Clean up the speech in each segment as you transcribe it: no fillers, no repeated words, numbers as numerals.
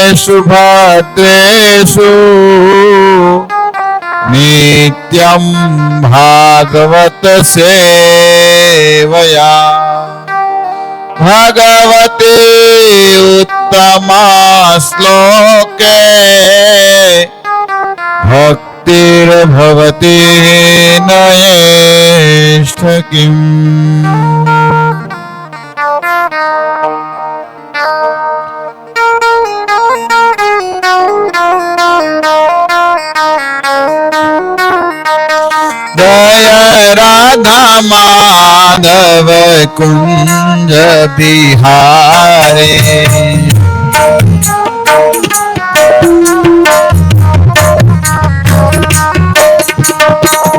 भद्रेषु भद्रेषु नित्यं भागवत सेवया भगवते उत्तमा श्लोके भक्तिर्भवति नयेष्ठ किम्। जय राधा माधव कुंज बिहारी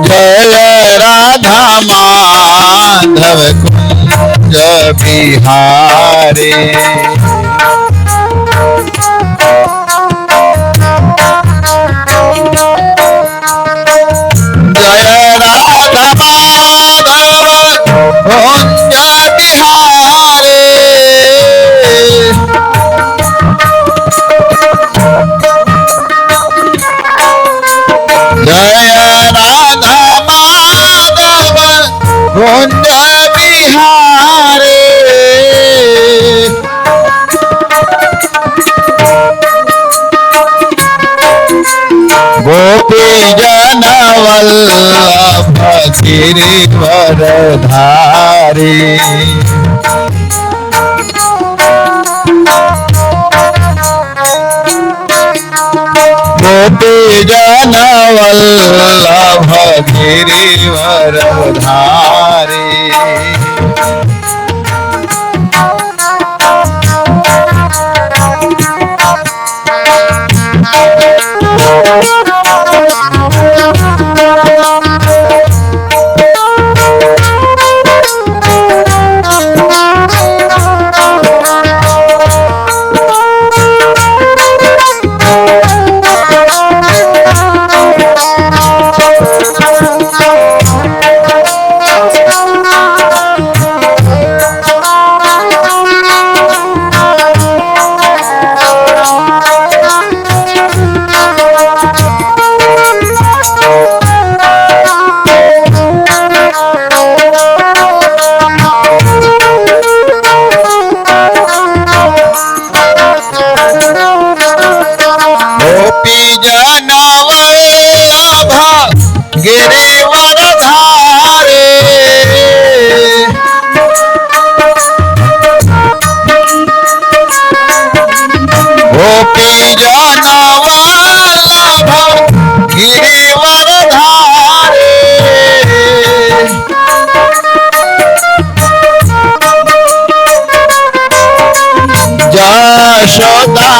जय राधा माधव कुंज बिहारी जय राधा माधव कुंज बिहारी जय राधा माधव कुंज बिहारी गोपी जन वल्लभ गिरिवरधारी गोपी जन वल्लभ गिरिवरधारी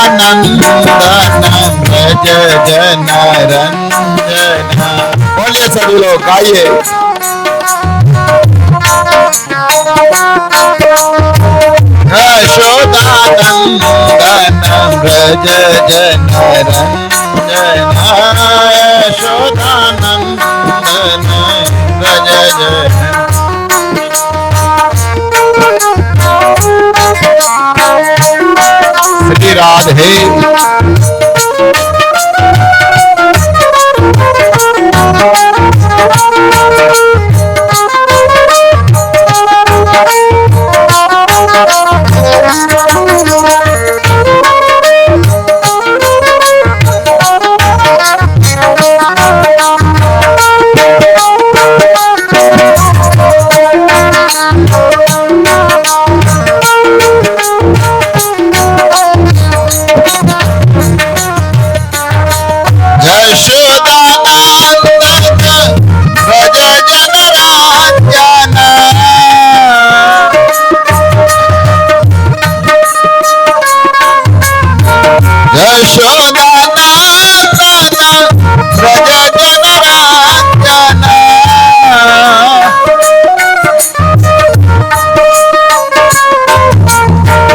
यशोदानंदन व्रज जन रंजना। बोलिए सभी लोग गाइए। यशोदानंदन व्रज जन रंजना यशोदानंदन व्रज जन। श्री राधे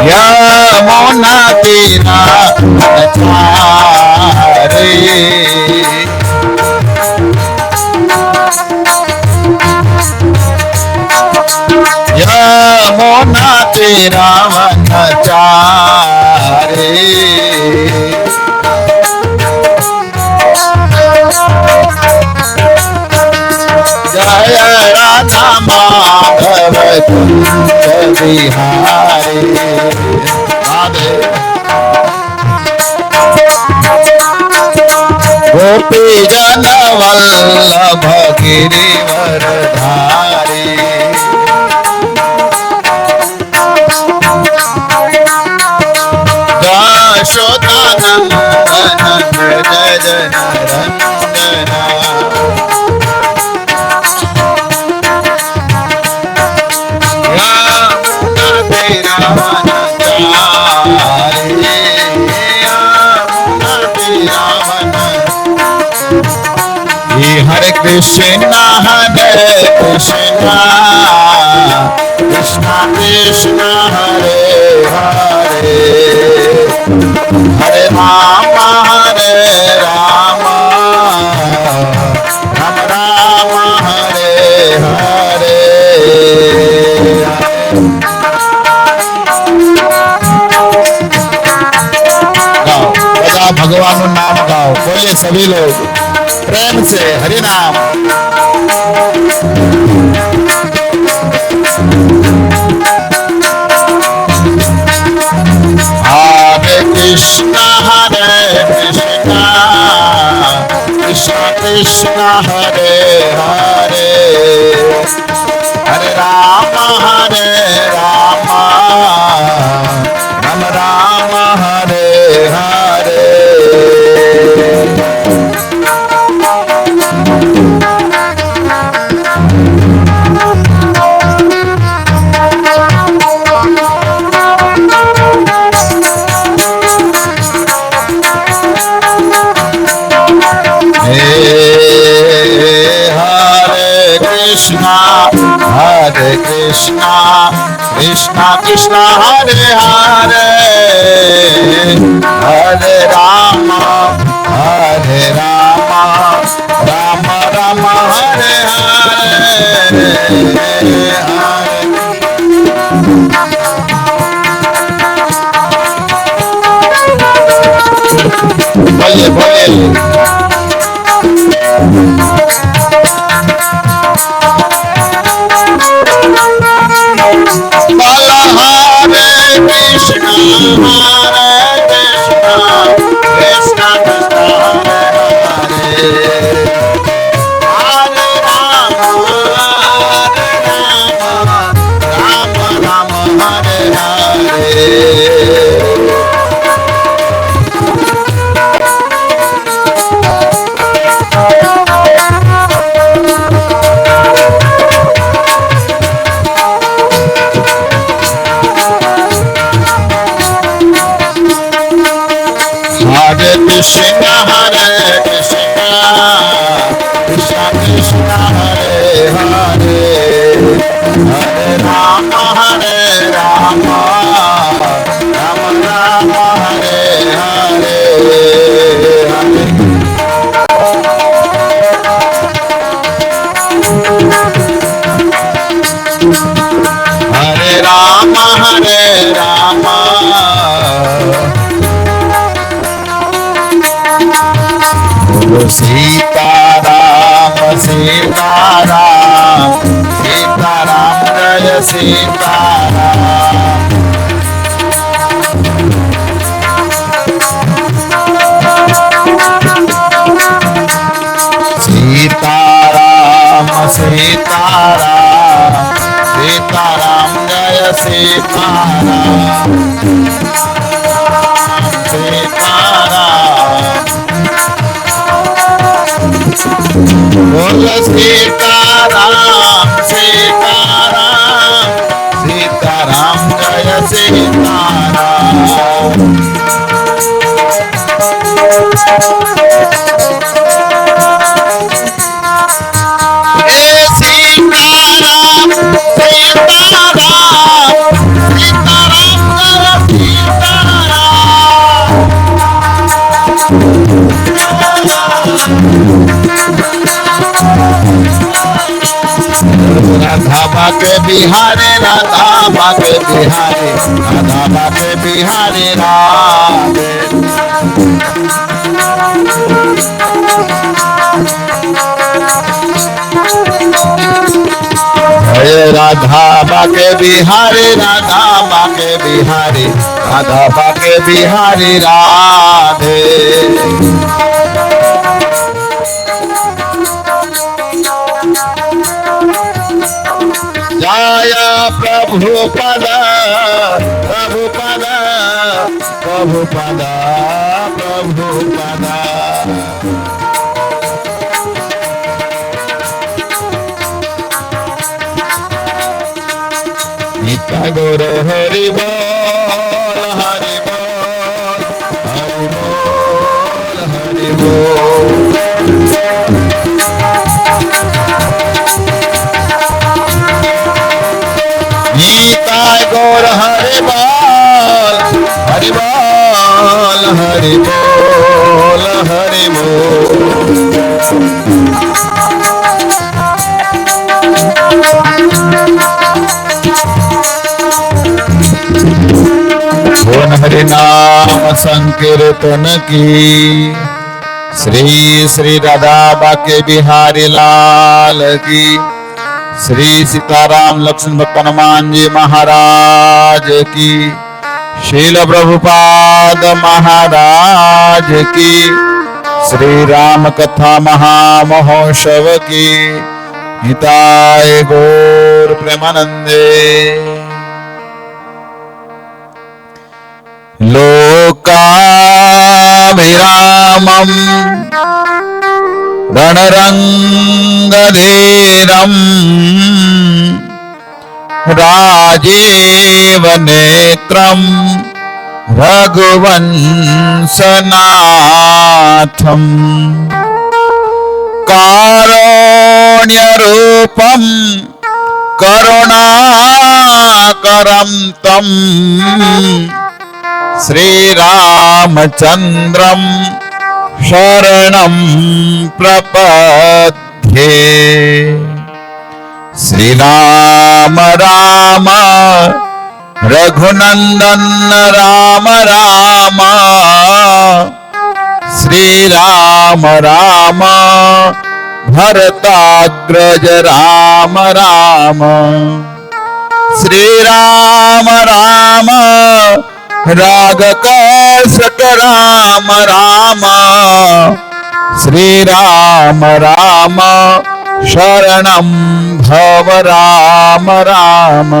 यमुना तीरा रे यमुना तीरा वन चारे तव कुंज बिहारी। राधे गोपी जन वल्लभ गिरिवर धारी। यशोदानंदन जय जय नरंजना। हरे कृष्णा कृष्ण कृष्ण हरे हरे, हरे राम राम राम हरे हरे। गाओ बजाओ भगवान नाम गाओ, बोलिए सभी लोग प्रेम से हरि नाम। हरे कृष्णा कृष्ण कृष्ण हरे हरे, हरे राम राम राम हरे हरे। हरे कृष्णा कृष्णा कृष्ण हरे हरे, हरे राम राम राम हरे हरे। बोलिए बोलिए कृष्ण कृष्ण कृष्ण हरे हरे, राम राम हरे हरे। हरे कृष्ण कृष्ण कृष्ण हरे हरे, हरे राम राम राम हरे हरे। हरे राम सीताराम सीताराम सीताराम जय सीताराम। सीताराम सीताराम सीताराम जय सीताराम। सीताराम बोल सीताराम सीताराम सीताराम जय सीताराम। सीताराम सीताराम सीताराम जय सीताराम। राधा बाके बिहारी राधा बाके बिहारी राधा बाके बिहारी राधे। जय राधा बाके बिहारी राधा बाके बिहारी राधा बाके बिहारी राधे जय प्रभुपद प्रभुपद प्रभुपद प्रभुपद नित्य गौर हरि बोल हरि बोल हरि बोल हरि बोल नित्य गौर हरि बोल हरि बोल हरि बोल हरि बोल बोल हरि नाम संकीर्तन की श्री श्री राधा बाके बिहारी लाल की श्री सीताराम लक्ष्मण भक्त हनुमान जी महाराज की शील प्रभुपाद महाराज की श्री राम कथा महामहोत्सव की हिताय गौर प्रेमानंदे लोकाभिरामम् रणरङ्गधीरम् राजीव नेत्रम् रघुवंशनाथम् कारुण्यरूपम् करुणाकरं तम् श्रीरामचन्द्रं शरणं प्रपद्ये श्रीराम राम रघुनंदन राम राम श्रीराम राम भरताग्रज राम राम श्रीराम राम रागकर्षक राम राम श्रीराम राम शरणं भव राम राम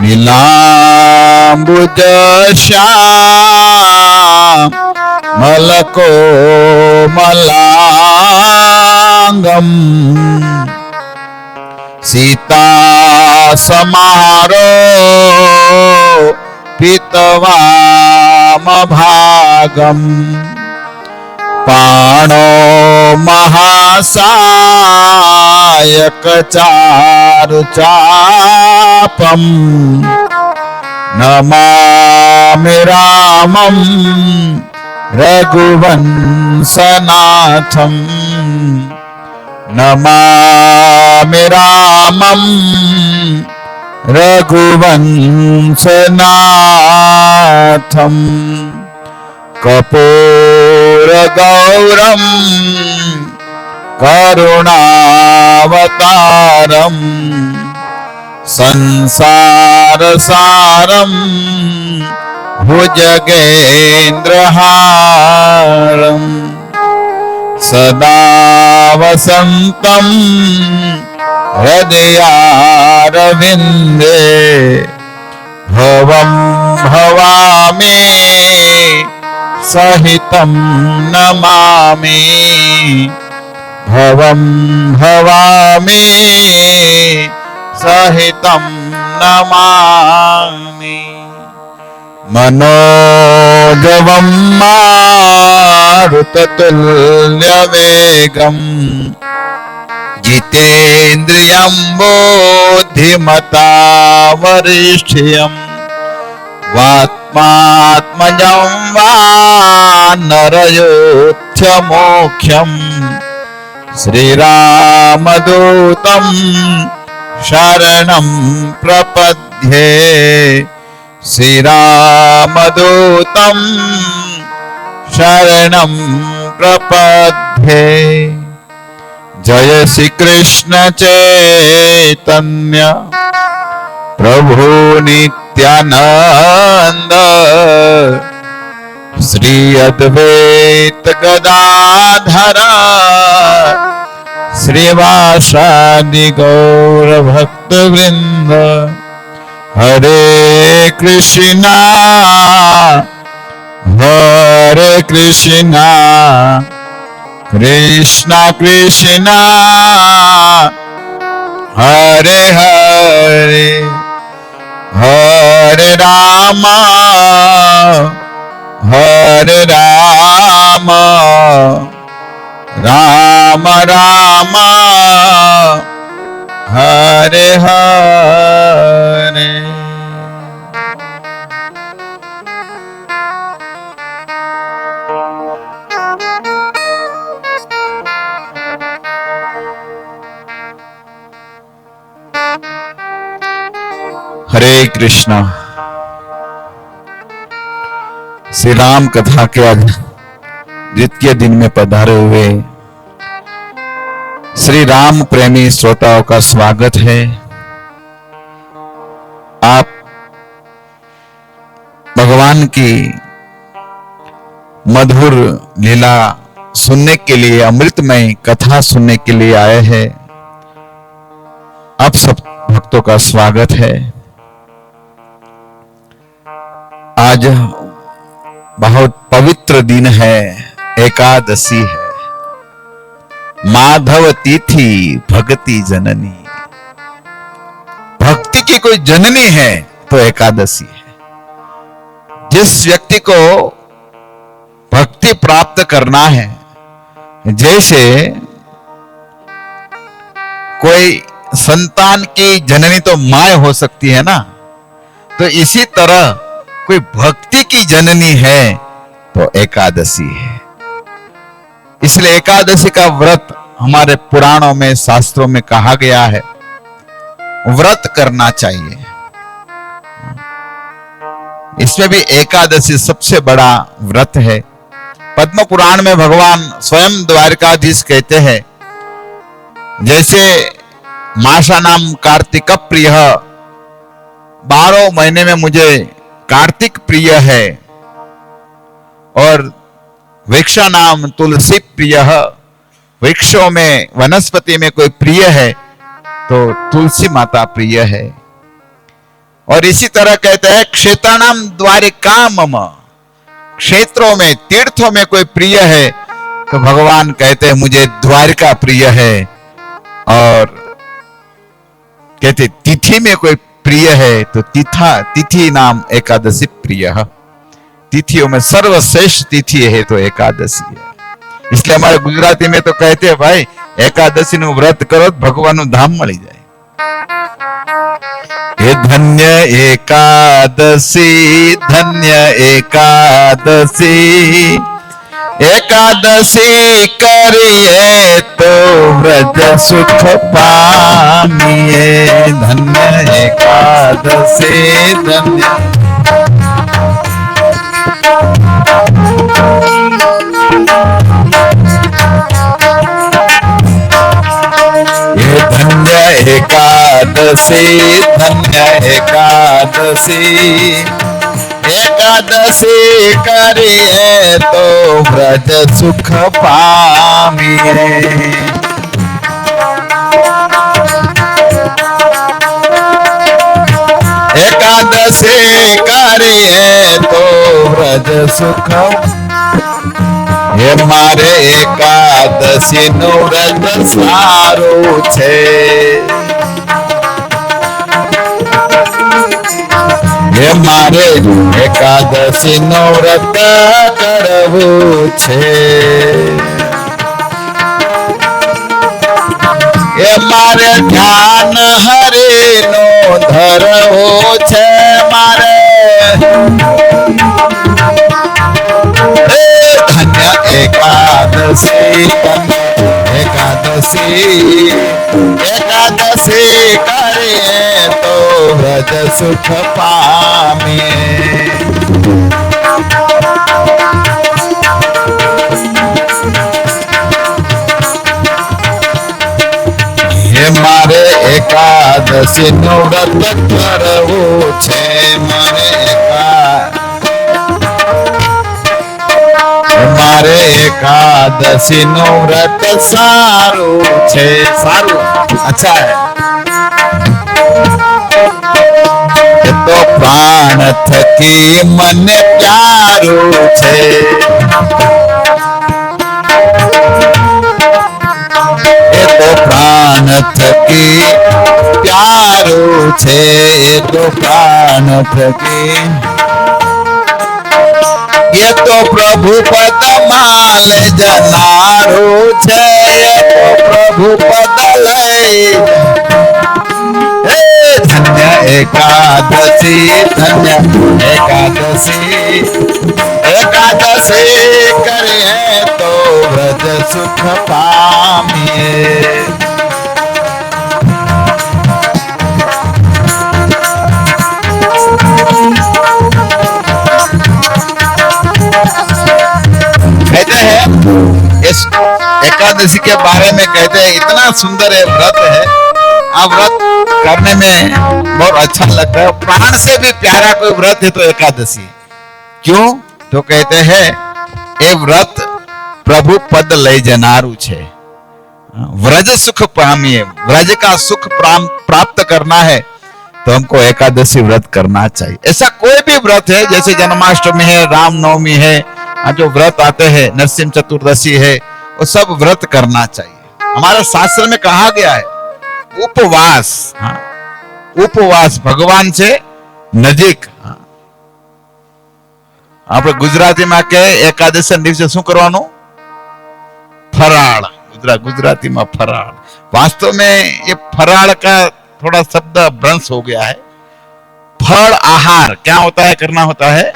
नीलाम्बुज श्याम मलकोमलांगम सीता समारो पितवामभागम् पाणो महासायक चारुचापम् नमामि रामं रघुवंशनाथम् नमामि रामं रघुवंशनाथम् कपूरगौरं करुणावतारम् संसारसारं भुजगेन्द्रहारम् सदा वसन्तं हृदयारविन्दे भवं भवामि सहितं नमामि भवं भवामि सहितं नमामि मनोजवं मारुततुल्यवेगम् जितेन्द्रियं बुद्धिमता वरिष्ठ्यं वात्मात्मजं वानरयोध्यमोख्यं श्रीरामदूतं शरणं प्रपद्ये श्रीरामदूतं शरणं प्रपद्ये जय श्री कृष्ण चैतन्य प्रभु नित्यानंद श्री अद्वैत गदाधर श्रीवासादि गौर भक्त वृंद। हरे कृष्णा कृष्णा कृष्णा हरे हरे हरे राम राम राम हरे हरे। हरे कृष्णा। श्री राम कथा के आज द्वितीय दिन में पधारे हुए श्री राम प्रेमी श्रोताओं का स्वागत है। आप भगवान की मधुर लीला सुनने के लिए, अमृतमय कथा सुनने के लिए आए हैं। आप सब भक्तों का स्वागत है। आज बहुत पवित्र दिन है, एकादशी है। माधव तिथि भक्ति जननी, भक्ति की कोई जननी है तो एकादशी है। जिस व्यक्ति को भक्ति प्राप्त करना है, जैसे कोई संतान की जननी तो मां हो सकती है ना, तो इसी तरह कोई भक्ति की जननी है तो एकादशी है। इसलिए एकादशी का व्रत हमारे पुराणों में, शास्त्रों में कहा गया है, व्रत करना चाहिए। इसमें भी एकादशी सबसे बड़ा व्रत है। पद्म पुराण में भगवान स्वयं द्वारकाधीश कहते हैं, जैसे मासा नाम कार्तिक प्रिय, 12 महीने में मुझे कार्तिक प्रिय है, और वृक्षा नाम तुलसी प्रिय, वृक्षों में, वनस्पति में कोई प्रिय है तो तुलसी माता प्रिय है। और इसी तरह कहते हैं क्षेत्राणाम द्वारिका मम, क्षेत्रों में, तीर्थों में कोई प्रिय है तो भगवान कहते हैं मुझे द्वारिका प्रिय है। और कहते तिथि में कोई प्रिय है तो तिथि नाम एकादशी प्रिय। तिथियों में सर्वश्रेष्ठ तिथि है तो एकादशी है। इसलिए हमारे गुजराती में तो कहते हैं भाई एकादशी नु व्रत करो भगवान नु धाम मળી જાય। हे धन्य एकादशी, धन्य एकादशी, एकादशी करिए तो व्रज सुख पामिए। धन्य एकादशी, धन्य ये धन्य एकादशी, धन्य एकादशी, एकादशी करिए तो व्रज सुख पामिए। एकादशी करिए तो व्रज सुख। ये मारे एकादशी नु व्रत सारू छे। ये मारे एकादशी नु व्रत करवू छे। ये मारे ध्यान हरे नो धरवो छे। मारे धन्य एकादशी, एकादशी, एकादशी करिए तो व्रज सुख पामिए। एकादशी नु व्रत करवू छे मारे एकादशी नु व्रत सारू छे सारू अच्छा है तो प्राण थकी मन प्यारू छे तो प्राण थकी प्यारू छे तो प्राण थकी ये तो प्रभु पद माल जनारू छे ये तो प्रभु पद लई धन्य एकादशी धन्य एकादशी एकादशी करिए तो व्रज सुख पामिए कहते हैं इस एकादशी के बारे में कहते हैं इतना सुंदर है व्रत है आप व्रत करने में बहुत अच्छा लगता है प्राण से भी प्यारा कोई व्रत है तो एकादशी क्यों तो कहते हैं ये व्रत प्रभु पद लय जनारू छे व्रज सुख पामिए व्रज का सुख प्राप्त करना है तो हमको एकादशी व्रत करना चाहिए ऐसा कोई भी व्रत है जैसे जन्माष्टमी है रामनवमी है जो व्रत आते हैं नरसिंह चतुर्दशी है वो सब व्रत करना चाहिए हमारे शास्त्र में कहा गया है उपवास उपवास भगवान से नजीक आप गुजराती में के एकादशी दिवसे शू करवानु फराळ गुजराती में फराळ वास्तव में ये फराळ का थोड़ा शब्द भ्रंश हो गया है फल आहार क्या होता है करना होता है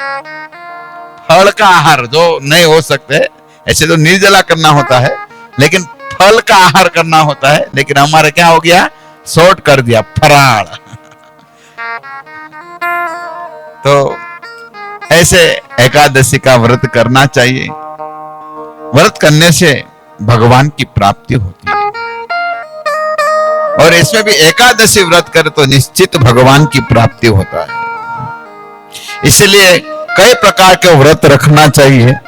फल का आहार जो नहीं हो सकते ऐसे तो निर्जला करना होता है लेकिन फल का आहार करना होता है लेकिन हमारे क्या हो गया शॉर्ट कर दिया फराळ तो ऐसे एकादशी का व्रत करना चाहिए व्रत करने से भगवान की प्राप्ति होती है और इसमें भी एकादशी व्रत करे तो निश्चित भगवान की प्राप्ति होता है इसलिए कई प्रकार के व्रत रखना चाहिए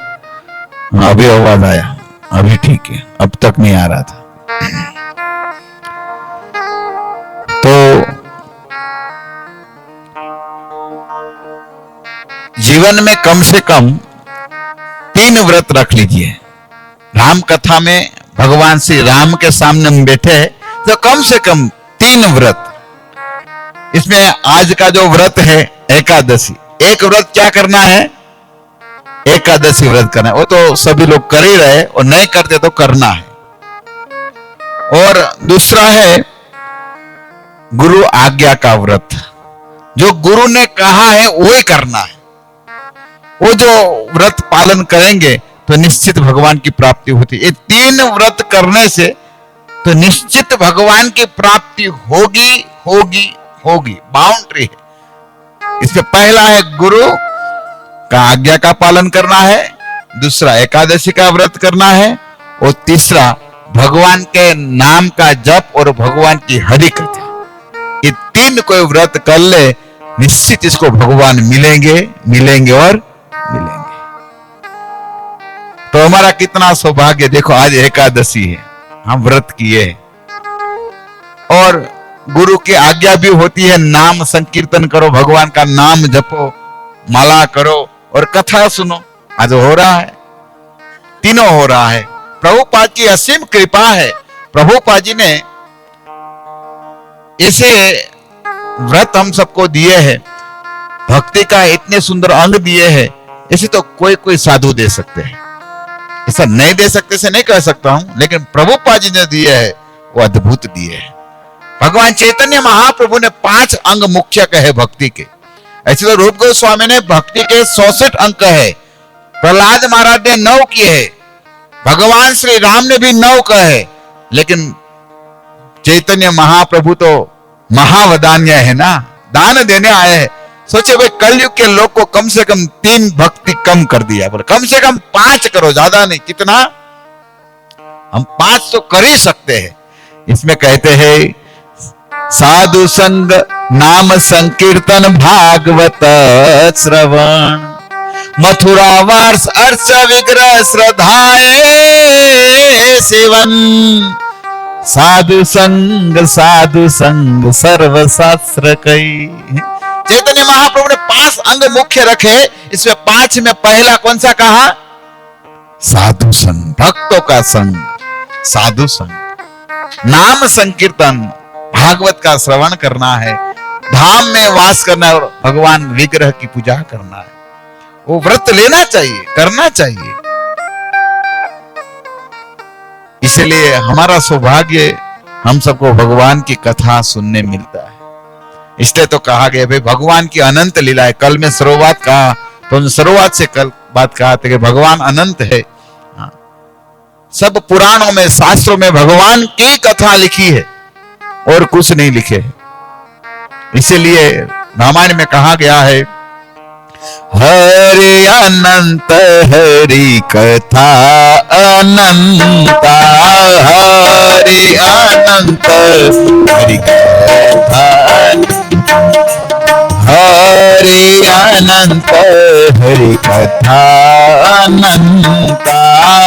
अभी आवाज आया अभी ठीक है अब तक नहीं आ रहा था तो जीवन में कम से कम 3 व्रत रख लीजिए राम कथा में भगवान श्री राम के सामने हम बैठे हैं तो कम से कम 3 व्रत इसमें आज का जो व्रत है एकादशी एक व्रत क्या करना है एकादशी व्रत करना है वो तो सभी लोग कर ही रहे और नहीं करते तो करना है और दूसरा है गुरु आज्ञा का व्रत जो गुरु ने कहा है वो ही करना है वो जो व्रत पालन करेंगे तो निश्चित भगवान की प्राप्ति होती है ये 3 व्रत करने से तो निश्चित भगवान की प्राप्ति होगी होगी होगी बाउंड्री है इसमें पहला है गुरु का आज्ञा का पालन करना है दूसरा एकादशी का व्रत करना है और तीसरा भगवान के नाम का जप और भगवान की हरि कथा ये 3 कोई व्रत कर ले निश्चित इसको भगवान मिलेंगे मिलेंगे और मिलेंगे तो हमारा कितना सौभाग्य देखो आज एकादशी है हम व्रत किए और गुरु की आज्ञा भी होती है नाम संकीर्तन करो भगवान का नाम जपो माला करो और कथा सुनो आज हो रहा है तीनों हो रहा है प्रभुपाद की असीम कृपा है प्रभुपाद जी ने ऐसे व्रत हम सबको दिए हैं भक्ति का इतने सुंदर अंग दिए हैं ऐसे तो कोई कोई साधु दे सकते हैं ऐसा नहीं दे सकते से नहीं कह सकता हूं लेकिन प्रभुपाद जी ने दिए है वो अद्भुत दिए है भगवान चैतन्य महाप्रभु ने 5 अंग मुख्य कहे भक्ति के ऐसे तो रूप गोस्वामी ने भक्ति के 66 अंक है प्रहलाद महाराज ने 9 किए है भगवान श्री राम ने भी 9 कहे लेकिन चैतन्य महाप्रभु तो महावदान्य है ना दान देने आए हैं सोचे भाई कलयुग के लोग को कम से कम 3 भक्ति कम कर दिया बोले कम से कम 5 करो ज्यादा नहीं कितना हम 5 तो कर ही सकते हैं इसमें कहते हैं साधु संग नाम संकीर्तन भागवत श्रवण, मथुरा वार्ष अर्च विग्रह श्रद्धाए सेवन, साधु संग सर्व शास्त्र कई। चैतन्य महाप्रभु ने 5 अंग मुख्य रखे, इसमें 5 में पहला कौन सा कहा? साधु संग, भक्तों का संग, साधु संग, नाम संकीर्तन, भागवत का श्रवण करना है, धाम में वास करना है और भगवान विग्रह की पूजा करना है। वो व्रत लेना चाहिए, करना चाहिए। इसलिए हमारा सौभाग्य, हम सबको भगवान की कथा सुनने मिलता है। इसलिए तो कहा गया भाई भगवान की अनंत लीला है। कल में शुरुआत कहा, तो शुरुआत से कल बात कहा था कि भगवान अनंत है। सब पुराणों में, शास्त्रों में भगवान की कथा लिखी है और कुछ नहीं लिखे। इसीलिए रामायण में कहा गया है, हरि अनंत हरि कथा अनंता, हरि अनंत हरि कथा, हरि अनंत हरि कथा अनंता,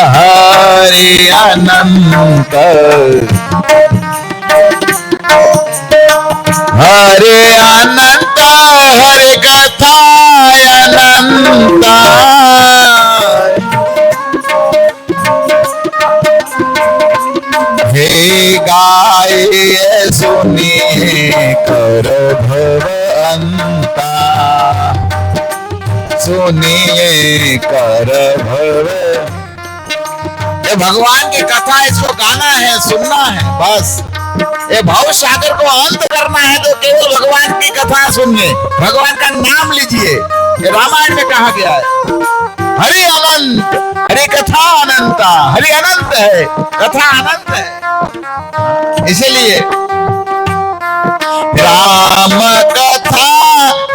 हरि अनंत, हरे अनंत हरे कथा अनंता। हे गाये सुनिए कर भव अंता, सुनिए कर भव। ये भगवान की कथा, इसको गाना है, सुनना है, बस। ये भव सागर को अंत करना है तो केवल भगवान की कथा सुनिए, भगवान का नाम लीजिए। ये रामायण में कहा गया है, हरि अनंत हरि कथा अनंता, हरि अनंत है, कथा अनंत है। इसीलिए राम कथा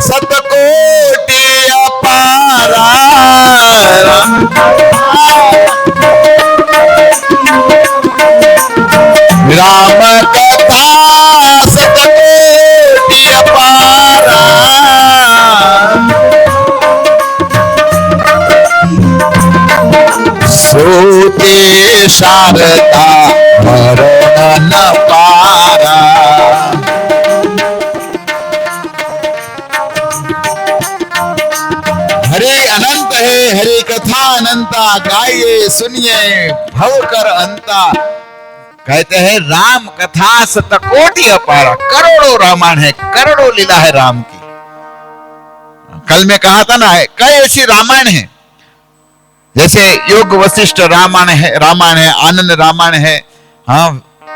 सतकोटि अपारा, राम कथा सतकोटि अपारा, सोते शारदा मरण पारा। हरे अनंत है, हरे कथा अनंता, गाइए सुनिए भव कर अंता। कहते हैं राम कथा सतकोटि अपारा, करोड़ों रामायण है, करोड़ों लीला है राम की। कल में कहा था ना, कई ऐसी रामायण है, जैसे योग वशिष्ठ रामायण है, आनंद रामायण है, हाँ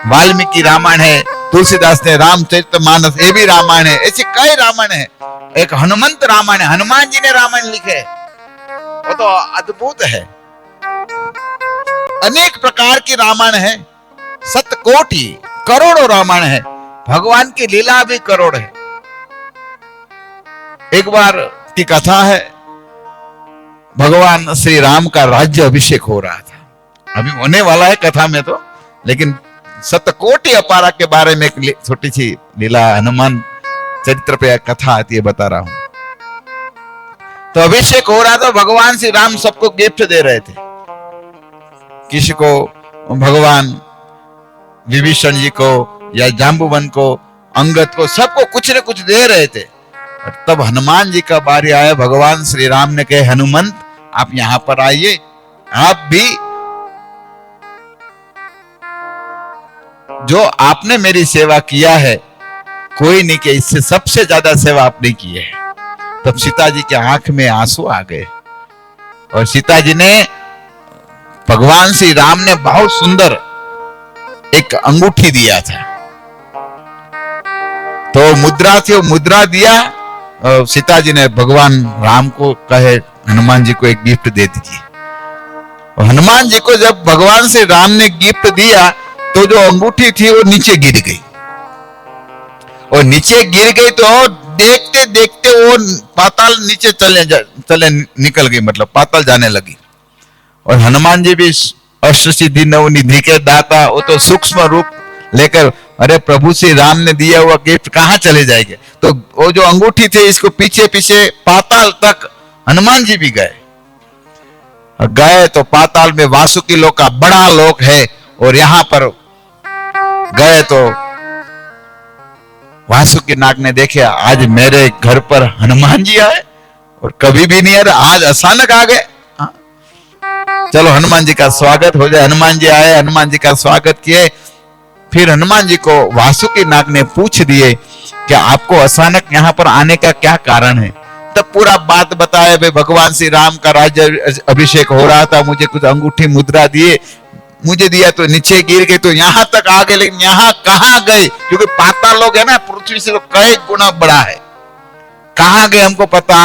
वाल्मीकि रामायण है, तुलसीदास ने रामचरितमानस, ये भी रामायण है। ऐसे कई रामायण है। एक हनुमंत रामायण है, हनुमान जी ने रामायण लिखे, वो तो अद्भुत है। अनेक प्रकार की रामायण है, सतकोटि करोड़ों रामायण है। भगवान की लीला भी करोड़ है। एक बार की कथा है, भगवान श्री राम का राज्य अभिषेक हो रहा था, अभी होने वाला है कथा में तो, लेकिन सतकोटि अपारा के बारे में एक छोटी सी लीला हनुमान चरित्र पे कथा आती है, बता रहा हूं। तो अभिषेक हो रहा था, भगवान श्री राम सबको गिफ्ट दे रहे थे। किसी को भगवान विभीषण जी को या जाम्बुवन को, अंगद को, सबको कुछ न कुछ दे रहे थे। और तब हनुमान जी का बारी आया। भगवान श्री राम ने कहे, हनुमंत आप यहां पर आइए, आप भी जो आपने मेरी सेवा किया है कोई नहीं कि इससे सबसे ज्यादा सेवा आपने की है। तब सीता जी के आंख में आंसू आ गए और सीता जी ने, भगवान श्री राम ने बहुत सुंदर एक अंगूठी दिया था, तो मुद्रा थी, वो मुद्रा दिया। सीता जी ने भगवान राम को कहे, हनुमान जी को एक गिफ्ट दे दीजिए। और हनुमान जी को जब भगवान श्री राम ने गिफ्ट दिया तो जो अंगूठी थी वो नीचे गिर गई, और नीचे गिर गई तो देखते देखते वो पाताल नीचे चले निकल गई, मतलब पाताल जाने लगी। और हनुमान जी भी अष्ट सिद्धि नवनिधि के दाता, वो तो सूक्ष्म रूप लेकर अरे प्रभु श्री राम ने दिया हुआ गिफ्ट कहाँ चले जाएंगे? तो वो जो अंगूठी थे इसको पीछे पीछे पाताल तक हनुमान जी भी गए। गए तो पाताल में वासुकी लोक का बड़ा लोक है, और यहां पर गए तो वासुकी नाग ने देखे आज मेरे घर पर हनुमान जी आए, और कभी भी नहीं आ रहा, आज अचानक आ गए। चलो हनुमान जी का स्वागत हो जाए। हनुमान जी आए, हनुमान जी का स्वागत किए। फिर हनुमान जी को वासुकी नाग ने पूछ दिए कि आपको अचानक यहाँ पर आने का क्या कारण है? तब पूरा बात बताया, भाई भगवान श्री राम का राज्य अभिषेक हो रहा था, मुझे कुछ अंगूठी मुद्रा दिए, मुझे दिया तो नीचे गिर गए, तो यहां तक आ गए, लेकिन यहां कहां गए? क्योंकि पाताल लोग है ना, पृथ्वी से तो कई गुना बड़ा है, कहां गए हमको पता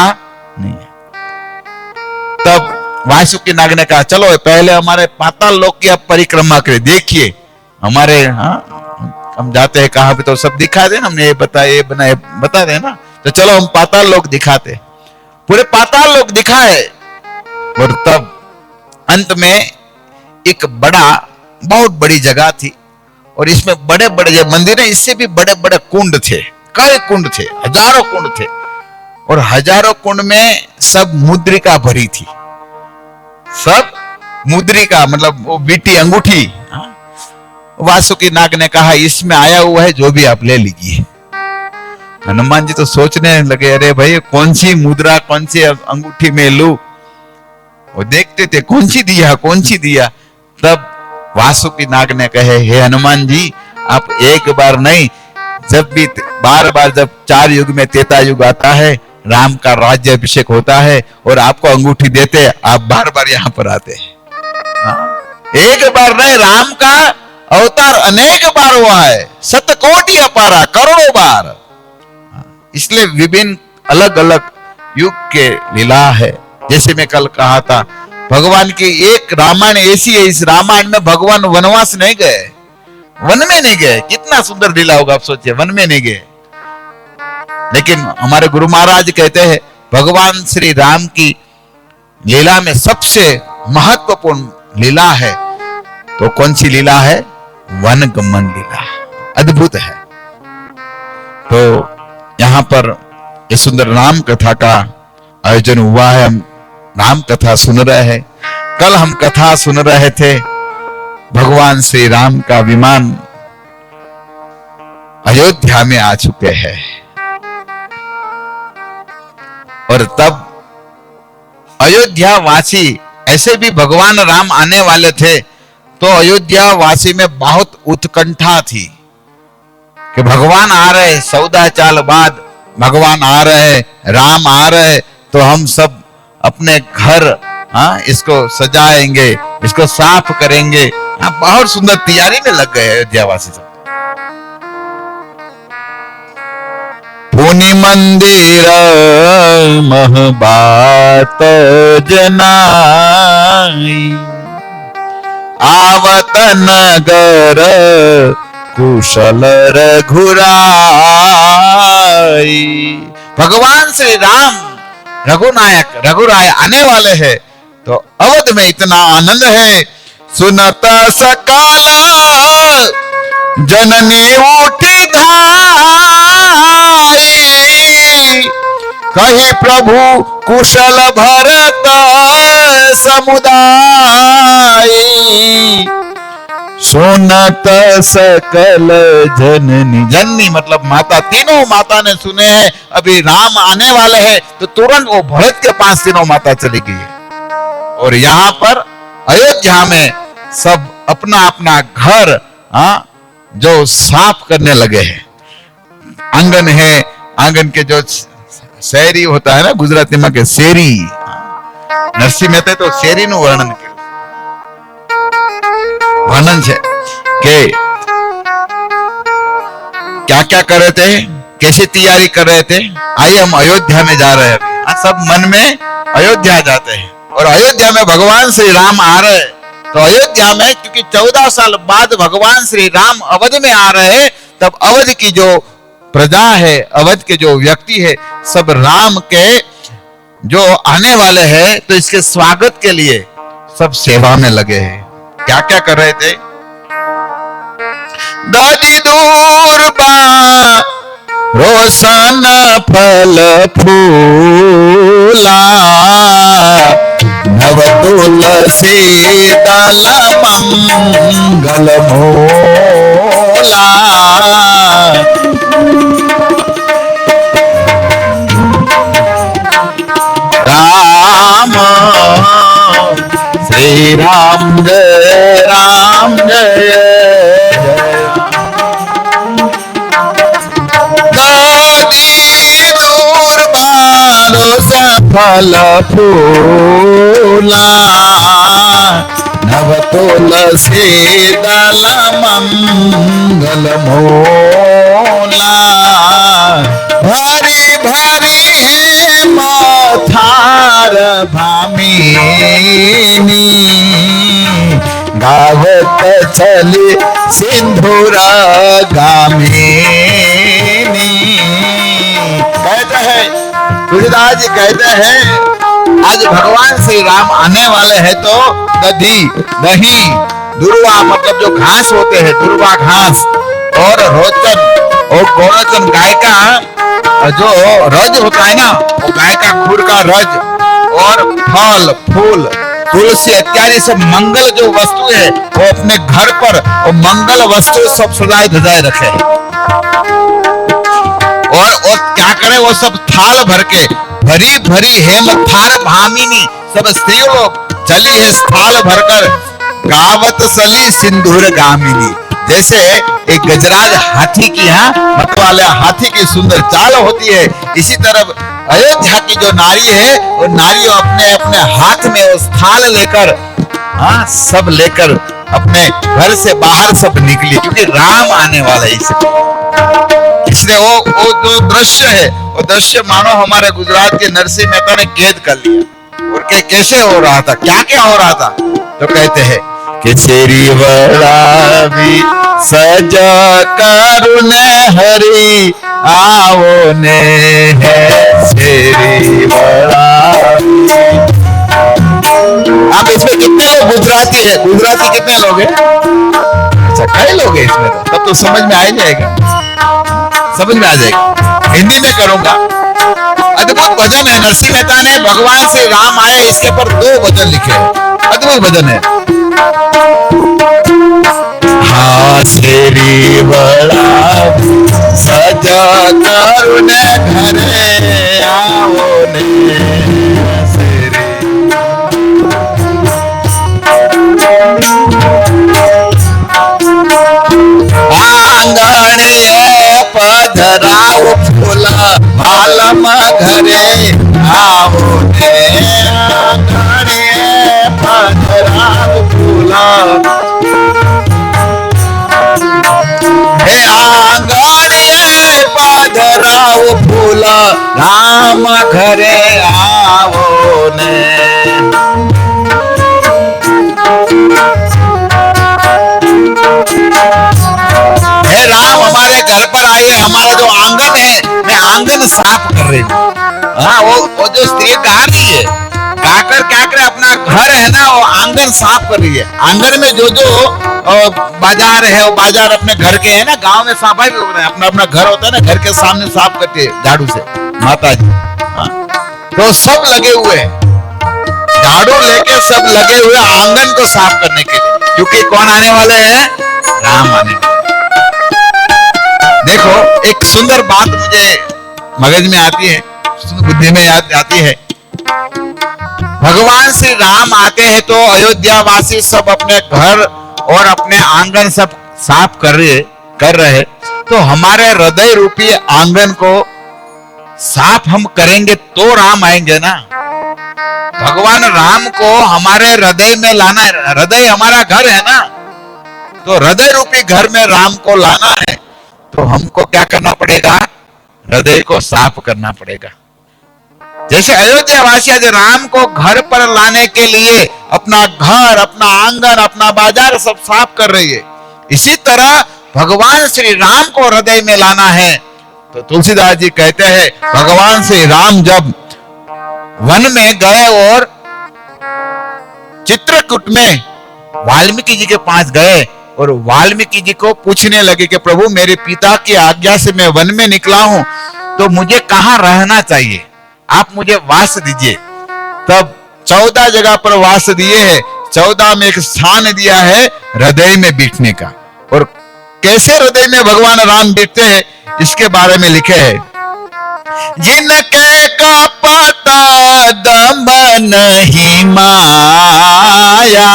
नहीं है। तब वासुकी नाग ने कहा चलो पहले हमारे पाताल लोक की आप परिक्रमा करें, देखिए हमारे हम जाते हैं कहां पे तो सब दिखा दे ना, हमने ये बताया ये बनाए बता दे ना, तो चलो हम पाताल लोक दिखाते। पूरे पाताल लोक दिखाए, और तब अंत में एक बहुत बड़ी जगह थी, और इसमें बड़े बड़े मंदिर है, इससे भी बड़े बड़े कुंड थे, कई कुंड थे, हजारों कुंड थे, और हजारों कुंड में सब मुद्रिका भरी थी, सब मुद्रिका मतलब वो बीटी अंगूठी। वासुकी नाग ने कहा इसमें आया हुआ है, जो भी आप ले लीजिए। हनुमान जी तो सोचने लगे अरे भाई कौन सी मुद्रा कौन सी अंगूठी में लूं, वो देखते थे कौन सी दिया। तब वासुकी नाग ने कहे हे हनुमान जी आप एक बार नहीं, जब भी बार बार जब 4 युग में त्रेता युग आता है, राम का राज्य अभिषेक होता है और आपको अंगूठी देते, आप बार बार यहाँ पर आते हैं। एक बार नहीं, राम का अवतार अनेक बार हुआ है, शतकोटि अपारा, करोड़ों बार। इसलिए विभिन्न अलग अलग युग के लीला है। जैसे मैं कल कहा था, भगवान की एक रामायण ऐसी है, इस रामायण में भगवान वनवास नहीं गए, वन में नहीं गए। कितना सुंदर लीला होगा, आप सोचिए, वन में नहीं गए। लेकिन हमारे गुरु महाराज कहते हैं भगवान श्री राम की लीला में सबसे महत्वपूर्ण लीला है, तो कौन सी लीला है? वनगमन लीला, अद्भुत है। तो यहां पर ये सुंदर राम कथा का आयोजन हुआ है, हम राम कथा सुन रहे हैं। कल हम कथा सुन रहे थे, भगवान श्री राम का विमान अयोध्या में आ चुके हैं, और तब अयोध्या वासी, ऐसे भी भगवान राम आने वाले थे, तो अयोध्या वासी में बहुत उत्कंठा थी कि भगवान आ रहे, 14 साल बाद भगवान आ रहे, राम आ रहे, तो हम सब अपने घर इसको सजाएंगे, इसको साफ करेंगे। बहुत सुंदर तैयारी में लग गए अयोध्या वासी सब। पुनि मंदिर महबात जनाई, आवत नगर कुशल रघुराई। भगवान श्री राम रघुराय आने वाले हैं, तो अवध में इतना आनंद है। सुनत सकल जननी उठी धाई, कही प्रभु कुशल भरत समुदाय। सुनत सकल जननी मतलब माता, तीनों माता ने सुने हैं अभी राम आने वाले हैं, तो तुरंत वो भरत के पास तीनों माता चली गई है। और यहाँ पर अयोध्या में सब अपना अपना घर जो साफ करने लगे हैं। आंगन है, आंगन के जो શેરી होता है ना, गुजराती में के શેરી, नरसिंह मेहता तो શેરી નું વર્ણન છે कि क्या क्या कर रहे थे, कैसी तैयारी कर रहे थे। आइए हम अयोध्या में जा रहे हैं, सब मन में अयोध्या जाते हैं, और अयोध्या में भगवान श्री राम आ रहे हैं। तो अयोध्या में क्योंकि 14 साल बाद भगवान श्री राम अवध में आ रहे हैं, तब अवध की जो प्रजा है, अवध के जो व्यक्ति है, सब राम के जो आने वाले हैं, तो इसके स्वागत के लिए सब सेवा में लगे हैं। क्या क्या कर रहे थे? दधी दूर बा रोशन फल फूला नव तुलसी दल मंगल मोला। राम श्री राम जय राम जय दूर बारो सफल फूला नव तुलसी दल मंगल मोला। भरी भरी है मथार भामिनी गावत चली सिंधुर गामिनी। कहते हैं तुलसीदास जी कहते हैं आज भगवान श्री राम आने वाले हैं तो दही दही दुर्वा मतलब जो घास होते हैं दुर्वा घास और रोचन और गोरोचन गाय का जो रज होता है ना वो गाय का खुर का रज और फल फूल तुलसी इत्यादि सब मंगल जो वस्तु है वो अपने घर पर वो मंगल वस्तु सब सजाए धजाए रखे और क्या करे वो सब थाल भर के भरी भरी हेम थार भामिनी सब स्त्री लोग चली है थाल भरकर गावत सली सिंदूर गामिनी। जैसे एक गजराज हाथी की मत वाले हाथी की सुंदर चाल होती है इसी तरह अयोध्या की जो नारी है वो नारी अपने अपने हाथ में उस थाल लेकर सब लेकर अपने घर से बाहर सब निकली क्योंकि राम आने वाला है। इसलिए वो जो दृश्य है वो दृश्य मानो हमारे गुजरात के नरसिंह मेहता ने कैद कर लिया और कैसे हो रहा था क्या क्या हो रहा था। तो कहते हैं कि छेरी बड़ा भी सजा करुण हरि आओ ने है छेरी बड़ा। आप इसमें कितने लोग गुजराती है गुजराती कितने लोग हैं? अच्छा कई लोग हैं इसमें तब तो समझ में आ ही जाएगा समझ में आ जाएगा। हिंदी में करूंगा। अद्भुत भजन है नरसिंह मेहता ने भगवान से राम आए इसके पर 2 भजन लिखे हैं अद्भुत भजन है। हाँ शेरी बड़ा सजा करुण घरे आओ ने आंगणे पधराओ फूला भालम घरे आओ ने आंगणे पधराओ फूला। हे आंगणे पधराओ फूला राम घरे आओ ने। राम हमारे घर पर आए हमारा जो आंगन है मैं आंगन साफ कर रही हूँ। हाँ वो जो स्त्री गा रही है गाकर क्या करे अपना घर है ना वो आंगन साफ कर रही है। आंगन में जो बाजार है वो बाजार अपने घर के है ना गांव में सफाई अपना अपना घर होता है ना घर के सामने साफ करते हैं झाड़ू से माता जी। तो सब लगे हुए झाड़ू लेके सब लगे हुए आंगन को साफ करने के लिए क्योंकि कौन आने वाले हैं राम आने वाले। देखो एक सुंदर बात मुझे मगज में आती है बुद्धि में याद आती है। भगवान श्री राम आते हैं तो अयोध्या वासी सब अपने घर और अपने आंगन सब साफ कर रहे तो हमारे हृदय रूपी आंगन को साफ हम करेंगे तो राम आएंगे ना। भगवान राम को हमारे हृदय में लाना है। हृदय हमारा घर है ना तो हृदय रूपी घर में राम को लाना है तो हमको क्या करना पड़ेगा हृदय को साफ करना पड़ेगा। जैसे अयोध्या वासी आज राम को घर पर लाने के लिए अपना घर अपना आंगन अपना बाजार सब साफ कर रही है इसी तरह भगवान श्री राम को हृदय में लाना है। तो तुलसीदास जी कहते हैं भगवान श्री राम जब वन में गए और चित्रकूट में वाल्मीकि जी के पास गए और वाल्मीकि जी को पूछने लगे कि प्रभु मेरे पिता की आज्ञा से मैं वन में निकला हूं, तो मुझे कहां रहना चाहिए, आप मुझे वास दीजिए। तब 14 जगह पर वास दिए हैं, 14 में एक स्थान दिया है हृदय में बैठने का। और कैसे हृदय में भगवान राम बैठते हैं इसके बारे में लिखे है, जिनके कपट दम नहीं माया,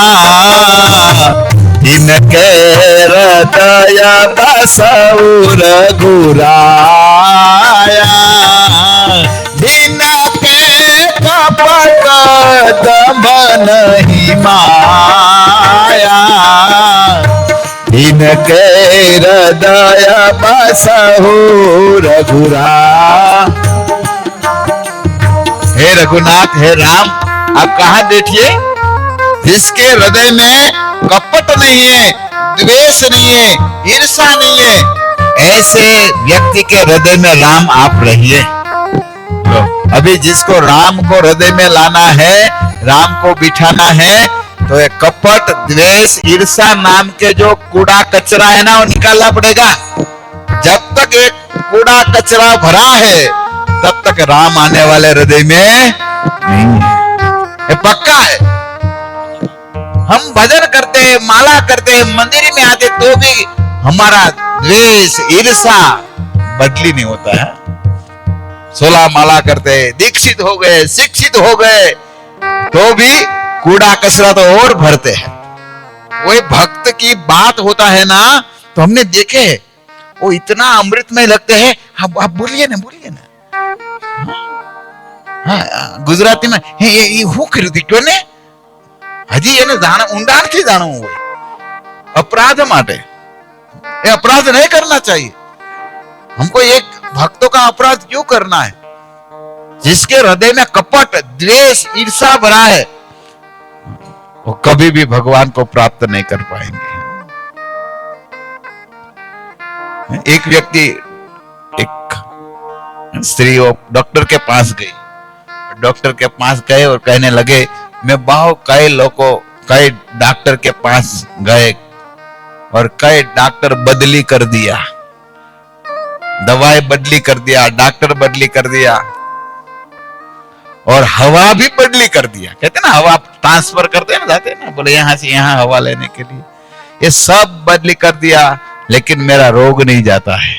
इनके हृदय बसौ रघुराया, इनके कपट दम नहीं माया, इनके हृदय बसहु रघुरा। हे रघुनाथ, हे राम, आप कहां बैठिए जिसके हृदय में कपट नहीं है, द्वेष नहीं है, ईर्षा नहीं है, ऐसे व्यक्ति के हृदय में राम आप रहिए। तो अभी जिसको राम को हृदय में लाना है, राम को बिठाना है, तो ये कपट, द्वेष, ईर्षा नाम के जो कूड़ा कचरा है ना, वो निकालना पड़ेगा। जब तक एक कूड़ा कचरा भरा है, तब तक राम आने वाले हृदय में नहीं है, ये पक्का है। हम भजन करते हैं, माला करते हैं, मंदिर में आते, तो भी हमारा द्वेष, ईर्षा बदली नहीं होता है। 16 माला करते हैं, दीक्षित हो गए, शिक्षित हो गए, तो भी कूड़ा कचरा तो और भरते हैं। वो भक्त की बात होता है ना, तो हमने देखे वो इतना अमृतमय लगते हैं। आप बोलिए ना, बोलिए ना। हाँ, गुजराती में ये हूँ खरीदी क्यों ने हजी એને ઊંડાણથી જાણવું હોય। अपराध माटे ये अपराध नहीं करना चाहिए। हमको एक भक्तों का अपराध क्यों करना है? जिसके हृदय में कपट, द्वेष, ईर्षा भरा है, वो कभी भी भगवान को प्राप्त नहीं कर पाएंगे। एक व्यक्ति, एक स्त्री वो डॉक्टर के पास गई। डॉक्टर के पास गए और कहने लगे, मैं बहुत कई डॉक्टर के पास गए और कई डॉक्टर बदली कर दिया, दवाई बदली कर दिया, डॉक्टर बदली कर दिया और हवा भी बदली कर दिया। कहते ना हवा ट्रांसफर करते हैं ना, जाते हैं ना, बोले यहां से यहां हवा लेने के लिए। ये सब बदली कर दिया, लेकिन मेरा रोग नहीं जाता है।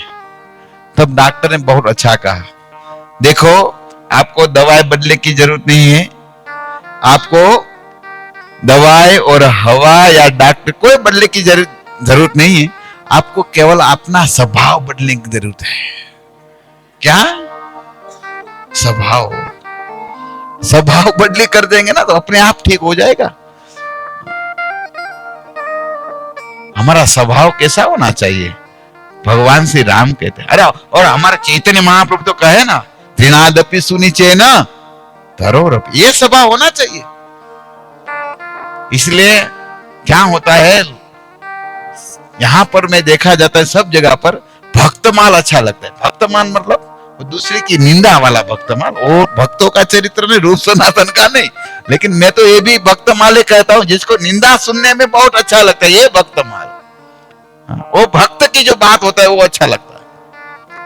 तब डॉक्टर ने बहुत अच्छा कहा, देखो आपको दवाई बदलने की जरूरत नहीं है, आपको दवाई और हवा या डॉक्टर कोई बदलने की जरूरत नहीं है, आपको केवल अपना स्वभाव बदलने की जरूरत है। क्या स्वभाव बदली कर देंगे ना, तो अपने आप ठीक हो जाएगा। हमारा स्वभाव कैसा होना चाहिए? भगवान श्री राम कहते हैं। अरे और हमारा चैतन्य महाप्रभु तो कहे ना, त्रिनादपि सुनिचे न धरोरपि, ये स्वभाव होना चाहिए। इसलिए क्या होता है, यहां पर मैं देखा जाता है सब जगह पर भक्तमाल अच्छा लगता है। भक्तमाल मतलब दूसरे की निंदा वाला भक्तमाल, वो भक्तों का चरित्र नहीं, रूप सनातन का नहीं। लेकिन मैं तो ये भी भक्तमाल ही कहता हूं, जिसको निंदा सुनने में बहुत अच्छा लगता है, ये भक्तमाल। वो भक्त की जो बात होता है वो अच्छा लगता है,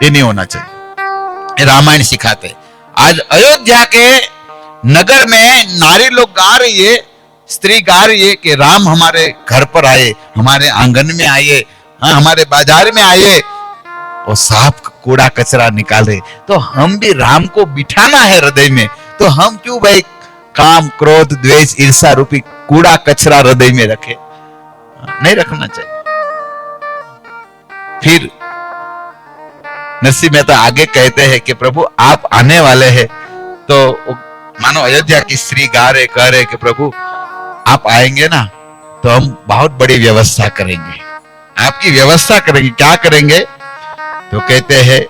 ये नहीं होना चाहिए। रामायण सिखाते। आज अयोध्या के नगर में नारी लोग गा रही है, स्त्री गा रही है कि राम हमारे घर पर आए, हमारे आंगन में आए, हमारे बाजार में आए, और साफ कूड़ा कचरा निकाल रहे। तो हम भी राम को बिठाना है हृदय में, तो हम क्यों भाई काम, क्रोध, द्वेष, ईर्षा रूपी कूड़ा कचरा हृदय में रखे? नहीं रखना चाहिए। फिर नरसिंह मेहता आगे कहते हैं कि प्रभु आप आने वाले हैं, तो मानो अयोध्या की स्त्री गा रहे, कह रहे कि प्रभु आप आएंगे ना, तो हम बहुत बड़ी व्यवस्था करेंगे, आपकी व्यवस्था करेंगे। क्या करेंगे? तो कहते हैं,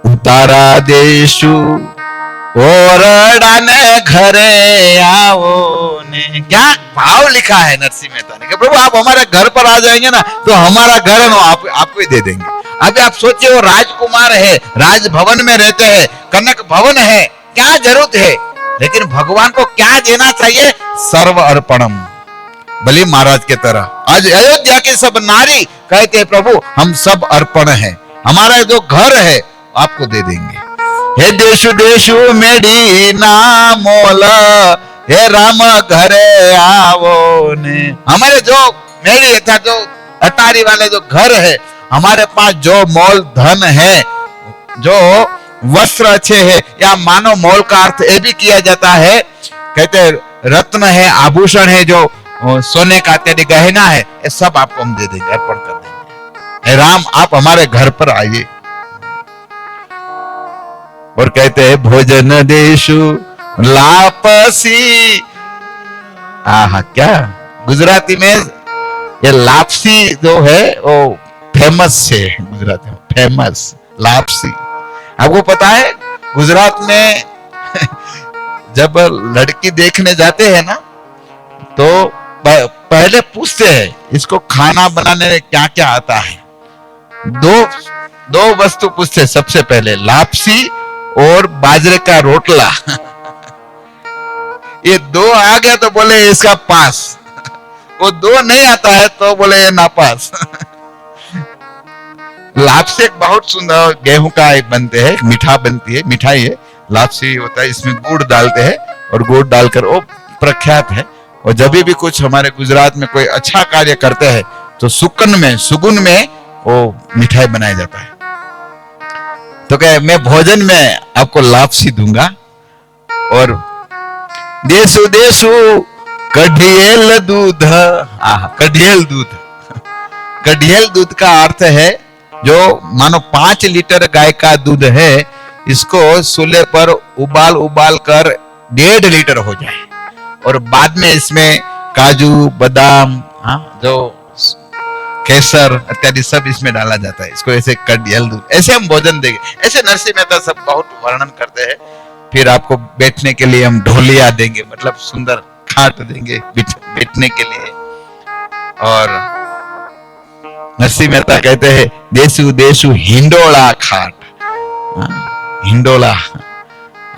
उतारा देशु ओरडाने घरे आओ ने। क्या भाव लिखा है नरसिंह मेहता ने कि प्रभु आप हमारे घर पर आ जाएंगे ना, तो हमारा घर है आपको ही दे देंगे। अभी आप सोचिए, वो राजकुमार है, राजभवन में रहते हैं, कनक भवन है, क्या जरूरत है? लेकिन भगवान को क्या देना चाहिए? सर्व अर्पणम, बलि महाराज के तरह आज अयोध्या की सब नारी कहते हैं प्रभु हम सब अर्पण है, हमारा जो घर है आपको दे देंगे। हे देशु देशु मेरी नामोल, हे राम घरे आवो ने। हमारे जो मेरी अर्थात जो अटारी वाले जो घर है, हमारे पास जो मोल धन है, जो वस्त्र अच्छे है, या मानो मोल का अर्थ ये भी किया जाता है, कहते रत्न है, आभूषण है, जो सोने का इत्यादि गहना है, ये सब आपको हम दे देंगे, अर्पण कर देंगे। हे राम आप हमारे घर पर आइए। और कहते हैं भोजन देशु लापसी। आहा क्या गुजराती में ये लापसी जो है वो फेमस है, गुजराती में फेमस लापसी। आपको पता है गुजरात में जब लड़की देखने जाते हैं ना तो पहले पूछते हैं इसको खाना बनाने में क्या क्या आता है। दो वस्तु पूछते हैं सबसे पहले, लापसी और बाजरे का रोटला। ये दो आ गया तो बोले इसका पास, वो दो नहीं आता है तो बोले ये नापास। लापसी एक बहुत सुंदर गेहूं का एक बनते हैं, मीठा बनती है, मिठाई है, लापसी होता है, इसमें गुड़ डालते हैं और गुड़ डालकर वो प्रख्यात है। और जब भी कुछ हमारे गुजरात में कोई अच्छा कार्य करते हैं तो सुगुन में वो मिठाई बनाया जाता है। तो कहे मैं भोजन में आपको लापसी दूंगा। और देशु देशु कढ़ियल दूध। कढ़ियल दूध, कढ़ियल दूध का अर्थ है जो मानो 5 लीटर गाय का दूध है, इसको चूल्हे पर उबाल कर 1.5 लीटर हो जाए और बाद में इसमें काजू बादाम, जो केसर इत्यादि सब इसमें डाला जाता है। इसको ऐसे कढ़ियल दूध, ऐसे हम भोजन देंगे। ऐसे नरसिंह मेहता सब बहुत वर्णन करते हैं। फिर आपको बैठने के लिए हम ढोलिया देंगे, मतलब सुंदर खाट देंगे बैठने के लिए। और नरसिंह मेहता कहते हैं देशु देशु हिंडोला खाट। हिंडोला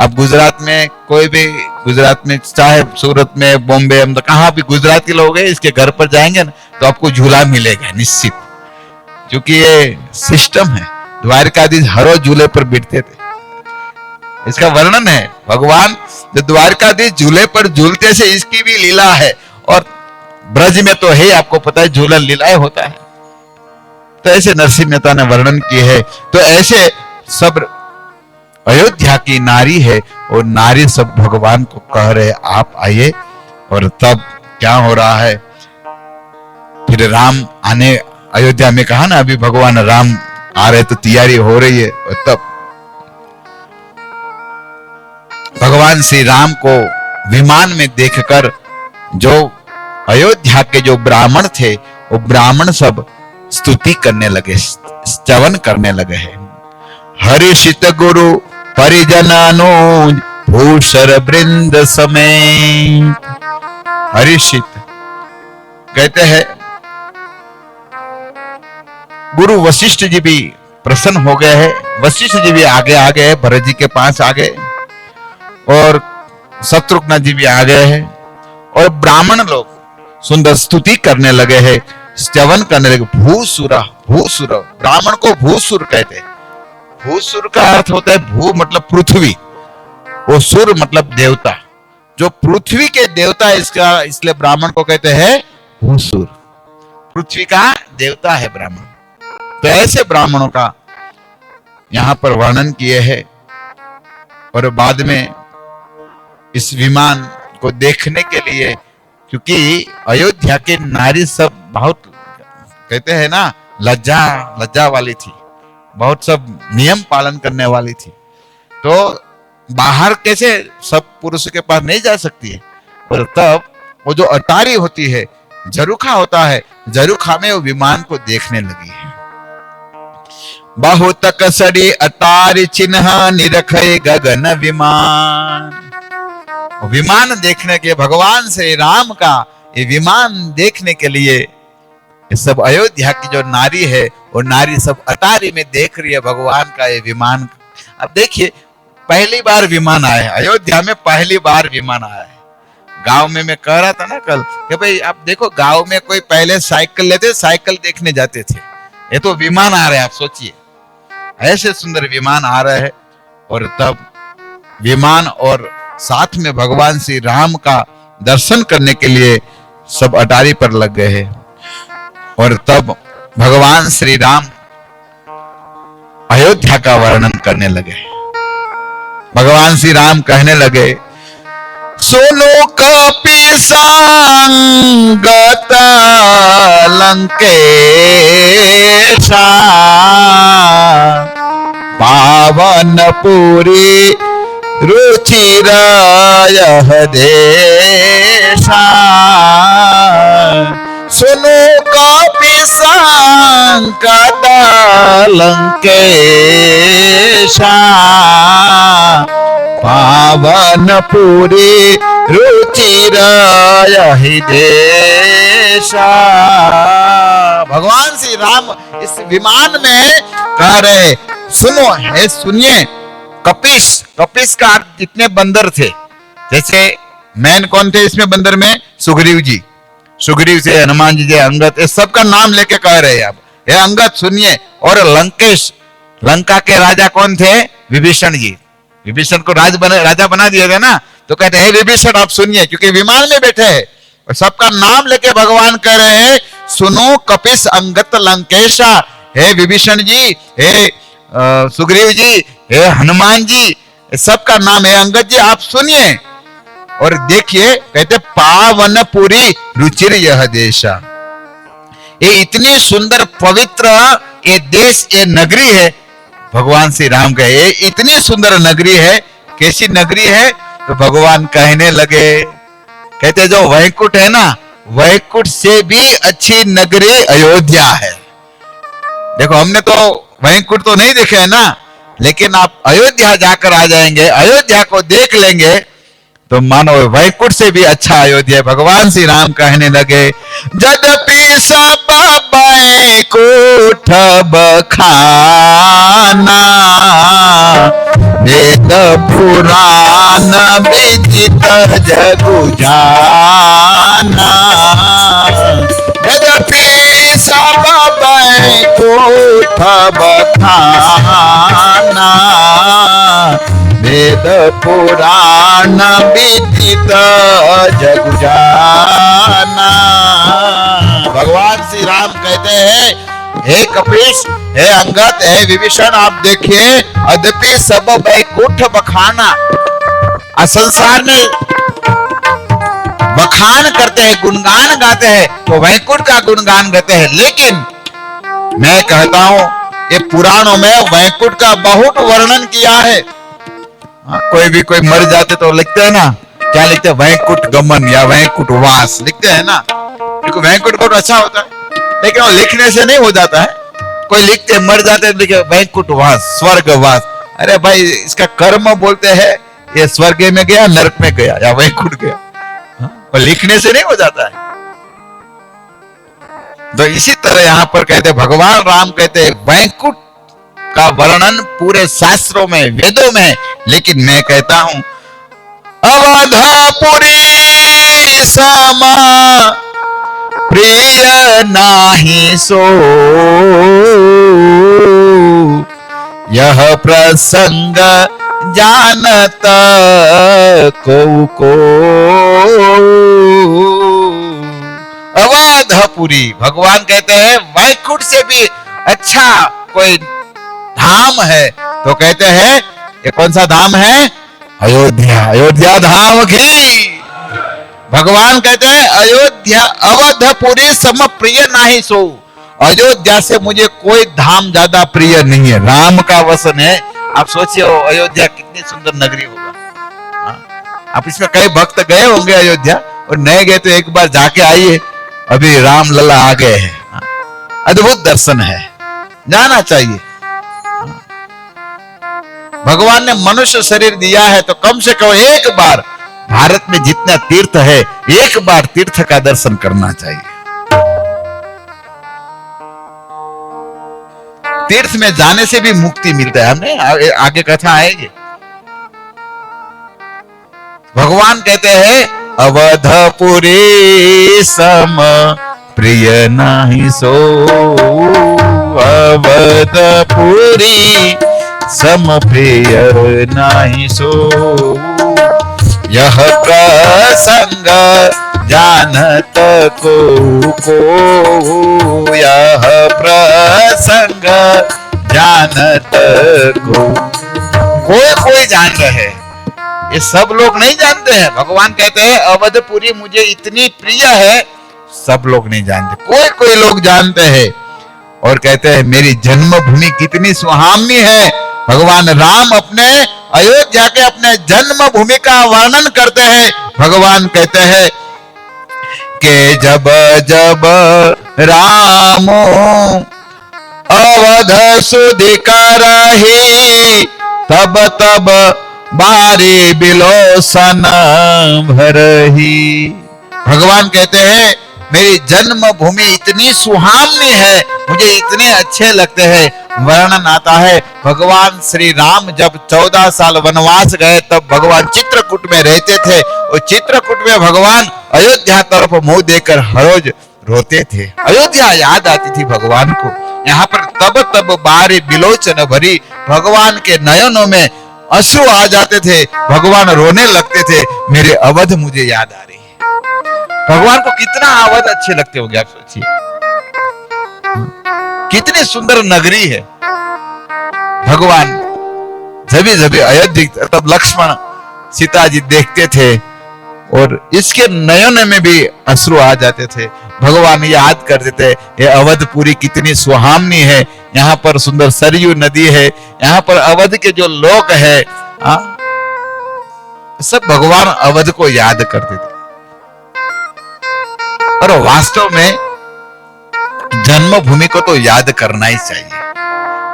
अब गुजरात में कोई भी, गुजरात में चाहे सूरत में, बॉम्बे, हम तो कहाँ भी गुजराती लोग हैं, इसके घर पर जाएंगे ना तो आपको झूला मिलेगा निश्चित, क्योंकि ये सिस्टम है। द्वारकाधीश हर रोज झूले पर बैठते थे, इसका वर्णन है। भगवान जो द्वारकाधीश झूले पर झूलते से इसकी भी लीला है। और ब्रज में तो है, आपको पता है झूलन लीलाएं होता है। तो ऐसे नरसिंह मेहता ने वर्णन किए है। तो ऐसे सब अयोध्या की नारी है और नारी सब भगवान को कह रहे आप आइए। और तब क्या हो रहा है, फिर राम आने, अयोध्या में कहा ना अभी भगवान राम आ रहे तो तैयारी हो रही है। और तब भगवान श्री राम को विमान में देखकर जो अयोध्या के जो ब्राह्मण थे वो ब्राह्मण सब स्तुति करने लगे, स्तवन करने लगे हैं। हर्षित गुरु परिजन अनुज भूषर वृंद समेत। हर्षित कहते हैं गुरु वशिष्ठ जी भी प्रसन्न हो गए हैं। वशिष्ठ जी भी आगे आ गए, भरत जी के पास आ गए और शत्रुघ्न जी भी आ गए हैं। और ब्राह्मण लोग सुंदर स्तुति करने लगे हैं, स्तवन करने लगे। भूसुर, भूसुर, ब्राह्मण को भूसुर कहते हैं। भूसुर का अर्थ होता है भू मतलब पृथ्वी, वो सुर मतलब देवता, जो पृथ्वी के देवता, इसका इसलिए ब्राह्मण को कहते हैं भूसुर। पृथ्वी का देवता है ब्राह्मण। तो ऐसे ब्राह्मणों का यहां पर वर्णन किए हैं। और बाद में इस विमान को देखने के लिए, क्योंकि अयोध्या के नारी सब बहुत कहते हैं ना लज्जा वाली थी, बहुत सब नियम पालन करने वाली थी। तो बाहर कैसे सब पुरुष के पास नहीं जा सकती है। और तब वो जो अटारी होती है, जरूखा होता है, जरूखा में वो विमान को देखने लगी है। बहुत कसड़ी अटारी चिन्ह निरखे गगन विमान। विमान देखने के, भगवान श्री राम का ये विमान देखने के लिए ये सब अयोध्या की जो नारी है वो नारी सब अटारी में देख रही है भगवान का ये विमान। अब देखिए पहली बार विमान आया है अयोध्या में, पहली बार विमान आया है। गांव में मैं कह रहा था ना कल कि भाई आप देखो, गांव में कोई पहले साइकिल लेते, साइकिल देखने जाते थे, ये तो विमान आ रहे हैं। आप सोचिए, ऐसे सुंदर विमान आ रहे हैं, और तब विमान और साथ में भगवान श्री राम का दर्शन करने के लिए सब अटारी पर लग गए हैं। और तब भगवान श्री राम अयोध्या का वर्णन करने लगे। भगवान श्री राम कहने लगे, सुनो कपीसांगत लंकेशा, पावनपुरी रुचिराय देशा। सुनो कपीसांगत लंकेशा, पावनपुरी रुचिराय देशा। भगवान श्री राम इस विमान में कह रहे, सुनो है, सुनिए। कपिस, कपिस का अर्थ जितने बंदर थे, जैसे मैन कौन थे इसमें बंदर में? सुग्रीव जी, सुग्रीव से हनुमान जी, अंगद, इस सबका नाम लेके कह रहे हैं। अब ये अंगद सुनिए। और लंकेश, लंका के राजा कौन थे? विभीषण जी। विभीषण को राजा बना दिया था ना, तो कहते हैं विभीषण आप सुनिए, क्योंकि विमान में बैठे हैं और सबका नाम लेके भगवान कह रहे हैं, सुनो कपिस अंगत लंकेशा। हे विभीषण जी, हे सुग्रीव जी, हे हनुमान जी, सबका नाम है। अंगद जी आप सुनिए और देखिए, कहते पावनपुरी रुचिर यह देशा। ये इतनी सुंदर पवित्र ये देश, ये नगरी है। भगवान श्री राम कहे ये इतनी सुंदर नगरी है। कैसी नगरी है? तो भगवान कहने लगे, कहते जो वैकुंठ है ना, वैकुंठ से भी अच्छी नगरी अयोध्या है। देखो, हमने तो वैकुंठ तो नहीं देखे है ना, लेकिन आप अयोध्या जाकर आ जाएंगे, अयोध्या को देख लेंगे तो मानो वैकुंठ से भी अच्छा अयोध्या। भगवान श्री राम कहने लगे, यद्यपि सब वैकुंठ बखाना, वेद पुराण विदित जगु जाना। यद्यपि सब वैकुंठ बखाना, वेद पुराण विदित जगु जाना। भगवान श्री राम कहते हैं, हे कपीश, हे अंगद, हे विभीषण, आप देखिए, अद्यपि सब वैकुंठ बखाना, संसार में बखान करते हैं, गुणगान गाते हैं, तो वैकुंठ का गुणगान गाते हैं। लेकिन मैं कहता हूं, ये पुराणों में वैकुंठ का बहुत वर्णन किया है। कोई मर जाते तो लिखते हैं ना, क्या लिखते हैं? वैकुंठ गमन या वैकुंठ वास लिखते हैं ना, क्योंकि वैकुंठ बहुत अच्छा होता है, लेकिन वो लिखने से नहीं हो जाता है। कोई लिखते मर जाते हैं, लिखे वैकुंठ वास, स्वर्ग वास। अरे भाई, इसका कर्म बोलते हैं, ये स्वर्ग में गया, नरक में गया या वैकुंठ गया, और लिखने से नहीं हो जाता है। तो इसी तरह यहां पर कहते, भगवान राम कहते हैं वैकुंठ का वर्णन पूरे शास्त्रों में, वेदों में, लेकिन मैं कहता हूं अवधपुरी समा प्रिय नाही सो, यह प्रसंग जानत को। अवधपुरी, भगवान कहते हैं वैकुंठ से भी अच्छा कोई धाम है, तो कहते हैं ये कौन सा धाम है? अयोध्या। अयोध्या धाम की भगवान कहते हैं अयोध्या, अवधपुरी सम प्रिय नाही सो। अयोध्या से मुझे कोई धाम ज्यादा प्रिय नहीं है। राम का वसन है। आप सोचिए अयोध्या कितनी सुंदर नगरी होगा। आप इसमें कई भक्त गए होंगे अयोध्या, और नहीं गए तो एक बार जाके आइए। अभी राम लला आ गए हैं, अद्भुत दर्शन है, जाना चाहिए। भगवान ने मनुष्य शरीर दिया है तो कम से कम एक बार, भारत में जितना तीर्थ है, एक बार तीर्थ का दर्शन करना चाहिए। तीर्थ में जाने से भी मुक्ति मिलता है। हमने आगे कथा आएगी। भगवान कहते हैं अवधपुरी सम प्रिय नाही सो, अवधपुरी सम प्रिय नाही सो। यह प्रसंग जानत को, यह प्रसंग जानत को। कोई कोई जान रहे, ये सब लोग नहीं जानते हैं। भगवान कहते हैं अवधपुरी मुझे इतनी प्रिय है, सब लोग नहीं जानते, कोई कोई लोग जानते हैं। और कहते हैं मेरी जन्मभूमि कितनी सुहावनी है। भगवान राम अपने अयोध्या के अपने जन्मभूमि का वर्णन करते हैं। भगवान कहते हैं कि जब जब रामो अवध सुधिका रही, तब तब बारी बिलोसन भरही। भगवान कहते हैं मेरी जन्मभूमि इतनी सुहावनी है, मुझे इतने अच्छे लगते हैं। वर्णन आता है भगवान श्री राम जब 14 साल वनवास गए तब भगवान चित्रकूट में रहते थे, और चित्रकूट में भगवान अयोध्या तरफ मुंह देकर हर रोज रोते थे। अयोध्या याद आती थी भगवान को। यहाँ पर तब तब बारी बिलोचन भरी, भगवान के नयनों में अश्रु आ जाते थे, भगवान रोने लगते थे, मेरे अवध मुझे याद आ रही है। भगवान को कितना अवध अच्छे लगते होंगे, आप सोचिए कितनी सुंदर नगरी है। भगवान जब जब अयोध्या, तब लक्ष्मण सीता जी देखते थे और इसके नयन में भी अश्रु आ जाते थे। भगवान याद करते थे ये अवधपुरी कितनी सुहावनी है, यहाँ पर सुंदर सरयू नदी है, यहाँ पर अवध के जो लोग हैं सब भगवान अवध को याद करते थे। और वास्तव में जन्मभूमि को तो याद करना ही चाहिए।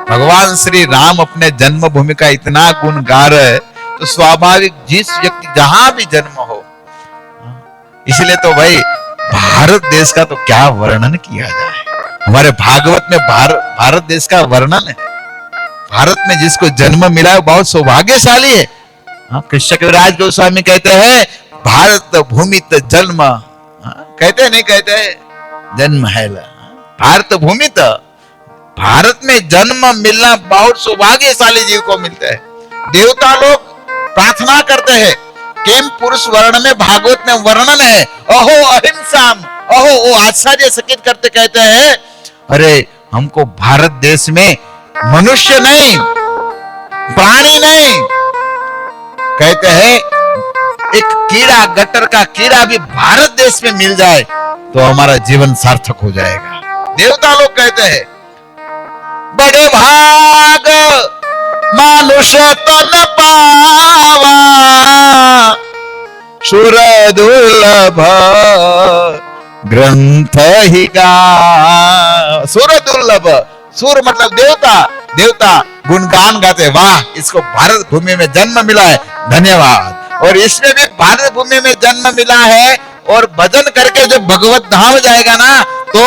भगवान श्री राम अपने जन्मभूमि का इतना गुण गा रहे हैं, तो स्वाभाविक जिस व्यक्ति जहां भी जन्म हो, इसलिए तो भाई भारत देश का तो क्या वर्णन किया जाए। हमारे भागवत में भारत देश का वर्णन है। भारत में जिसको जन्म मिला है बहुत सौभाग्यशाली है। कृष्ण कविराज गोस्वामी कहते हैं भारत भूमि त जन्म, कहते नहीं कहते जन्म है भारत भूमि त, भारत में जन्म मिलना बहुत सौभाग्यशाली जीव को मिलता है। देवता लोग प्रार्थना करते हैं, केम पुरुष वर्ण में भागवत में वर्णन है, अहो अहिंसाम, अहो वो आश्चर्यचकित करते कहते हैं अरे हमको भारत देश में मनुष्य नहीं, प्राणी नहीं, कहते हैं एक कीड़ा, गटर का कीड़ा भी भारत देश में मिल जाए तो हमारा जीवन सार्थक हो जाएगा। देवता लोग कहते हैं बड़े भाग मानुष तन पावा, सुर दुर्लभ ग्रंथ ही गा। सुर दुर्लभ, सुर मतलब देवता, देवता गुणगान गाते, वाह इसको भारत भूमि में जन्म मिला है, धन्यवाद। और इसमें भी भारत भूमि में जन्म मिला है, और भजन करके जब भगवत धाम जाएगा ना तो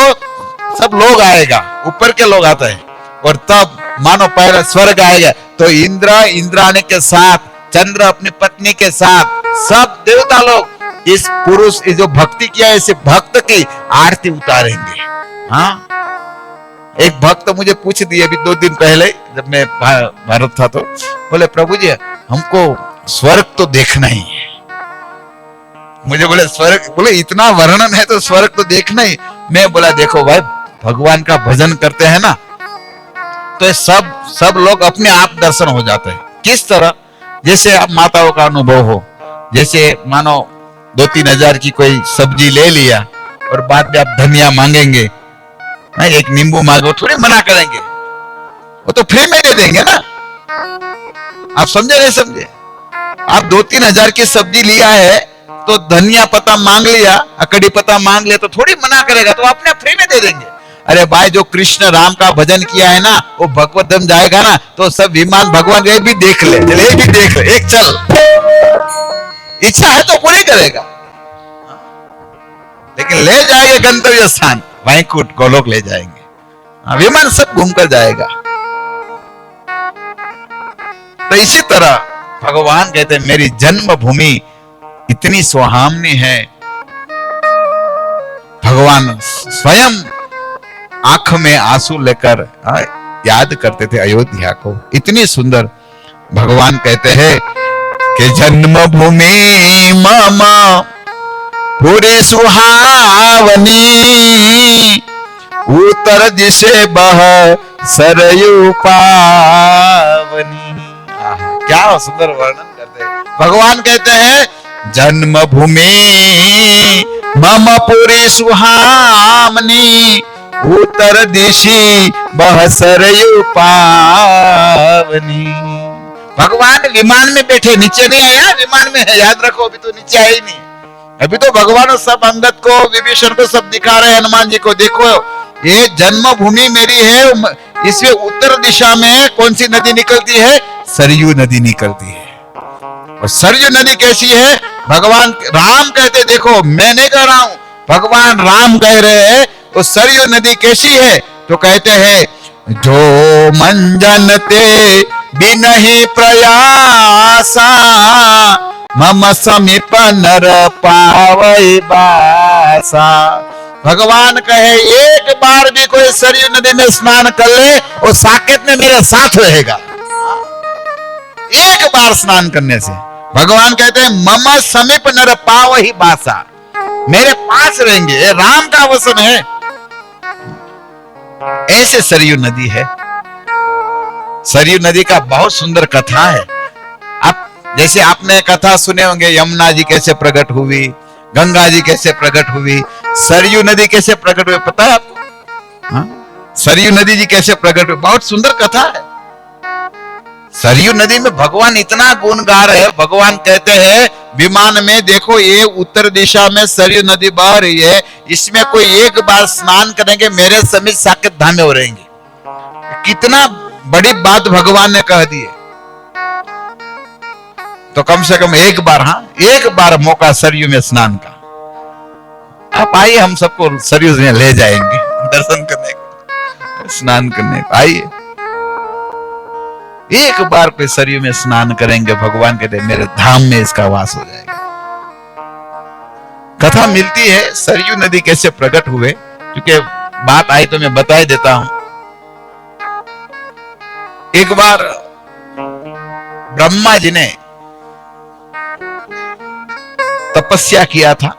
सब लोग आएगा, ऊपर के लोग आते हैं, और तब मानो पहले स्वर्ग आएगा तो इंद्र इंद्राणी के साथ, चंद्र अपनी पत्नी के साथ, सब देवता लोग इस पुरुष जो भक्ति किया है इस भक्त की आरती उतारेंगे। हाँ, एक भक्त मुझे पूछ दिए अभी 2 दिन पहले जब मैं भारत था, तो बोले प्रभु जी हमको स्वर्ग तो देखना ही है। मुझे बोले स्वर्ग, बोले इतना वर्णन है तो स्वर्ग तो देखना ही। मैं बोला देखो भाई भगवान का भजन करते हैं ना तो सब लोग अपने आप दर्शन हो जाते हैं। किस तरह, जैसे आप माताओं का अनुभव हो, जैसे मानो 2-3 हजार की कोई सब्जी ले लिया और बाद में आप धनिया मांगेंगे, एक नींबू मांगो, थोड़ी मना करेंगे, वो तो फ्री में दे देंगे ना। आप समझे नहीं समझे? आप 2-3 हजार की सब्जी लिया है तो धनिया पत्ता मांग लिया, कड़ी पत्ता मांग लिया तो थोड़ी मना करेगा, तो अपने फ्री में दे देंगे। अरे भाई जो कृष्ण राम का भजन किया है ना वो भगवत धाम जाएगा ना तो सब विमान भगवान ये भी देख ले, चले ये भी देख ले, एक चल, इच्छा है तो पूरी करेगा, लेकिन ले जाएंगे गंतव्य स्थान वैकुंठ गोलोक ले जाएंगे, विमान सब घूमकर जाएगा। तो इसी तरह भगवान कहते हैं मेरी जन्मभूमि इतनी सुहावनी है। भगवान स्वयं आंख में आंसू लेकर याद करते थे अयोध्या को। इतनी सुंदर भगवान कहते हैं कि जन्मभूमि मामा पूरी सुहावनी, उत्तर दिशे बह सरयू पावनी। क्या सुंदर वर्णन करते हैं। भगवान कहते हैं जन्मभूमि मम पूरी सुहावनी, उत्तर दिशी बह सरयू पावनी। भगवान विमान में बैठे, नीचे नहीं आया, विमान में है, याद रखो। अभी तो नीचे आया ही नहीं, अभी तो भगवान सब अंगद को, विभीषण को सब दिखा रहे हैं, हनुमान जी को। देखो ये जन्मभूमि मेरी है, इसमें उत्तर दिशा में कौन सी नदी निकलती है? सरयू नदी निकलती है। और सरयू नदी कैसी है? भगवान राम कहते, देखो मैं नहीं कह रहा हूं, भगवान राम कह रहे हैं तो सरयू नदी कैसी है? तो कहते हैं जो मंजनते बिनहि प्रयासा, मम समीप नर पावै बासा। भगवान कहे एक बार भी कोई सरयू नदी में स्नान कर ले, वो साकेत में मेरे साथ रहेगा। एक बार स्नान करने से भगवान कहते हैं मम समीप नर पावहि बासा, मेरे पास रहेंगे। राम का वचन है। ऐसे सरयू नदी है। सरयू नदी का बहुत सुंदर कथा है। आप जैसे आपने कथा सुने होंगे, यमुना जी कैसे प्रकट हुई, गंगा जी कैसे प्रकट हुई, सरयू नदी कैसे प्रकट हुई, पता है आपको? हाँ? सरयू नदी जी कैसे प्रकट हुई, बहुत सुंदर कथा है। सरयू नदी में भगवान इतना गुण गा रहे हैं। भगवान कहते हैं विमान में, देखो ये उत्तर दिशा में सरयू नदी बह रही है, इसमें कोई एक बार स्नान करेंगे मेरे समीप साकेत धाम में हो रहेंगे। कितना बड़ी बात भगवान ने कह दी है। तो कम से कम एक बार, हाँ एक बार मौका सरयू में स्नान का। आप आइए, हम सबको सरयू में ले जाएंगे दर्शन करने को, स्नान करने को। आइए एक बार कोई सरयू में स्नान करेंगे, भगवान कहते मेरे धाम में इसका वास हो जाएगा। कथा मिलती है सरयू नदी कैसे प्रकट हुए, क्योंकि बात आई तो मैं बता ही देता हूं। एक बार ब्रह्मा जी ने तपस्या किया था।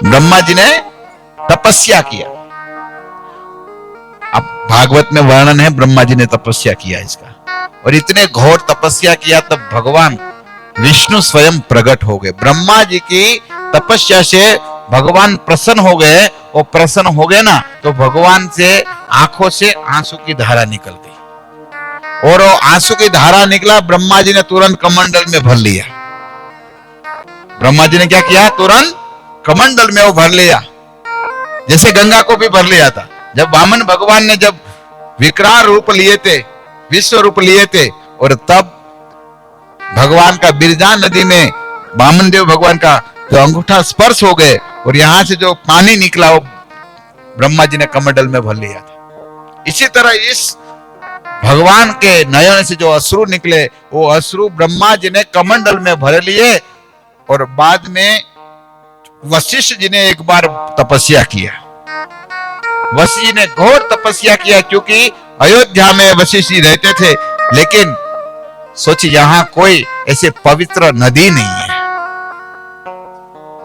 ब्रह्मा जी ने तपस्या किया। अब भागवत में वर्णन है ब्रह्मा जी ने तपस्या किया इसका, और इतने घोर तपस्या किया तब भगवान विष्णु स्वयं प्रकट हो गए। ब्रह्मा जी की तपस्या से भगवान प्रसन्न हो गए। वो प्रसन्न हो गए ना, तो भगवान से आंखों से आंसू की धारा निकल गई, और वो आंसू की धारा निकला, ब्रह्मा जी ने तुरंत कमंडल में भर लिया। ब्रह्मा जी ने क्या किया? तुरंत कमंडल में वो भर लिया, जैसे गंगा को भी भर लिया था। जब वामन भगवान ने जब विकराल रूप लिए थे, विश्व रूप लिए थे, और तब भगवान का बिरजा नदी में वामन देव भगवान का जो अंगूठा स्पर्श हो गए, और यहां से जो पानी निकला वो ब्रह्मा जी ने कमंडल में भर लिया था। इसी तरह इस भगवान के नयन से जो अश्रु निकले, वो अश्रु ब्रह्मा जी ने कमंडल में भर लिए, और बाद में वशिष्ठ जी ने एक बार तपस्या किया। वशिष्ठ जी ने घोर तपस्या किया, क्योंकि अयोध्या में वशिष्ठ जी रहते थे, लेकिन सोचिए यहां कोई ऐसे पवित्र नदी नहीं है।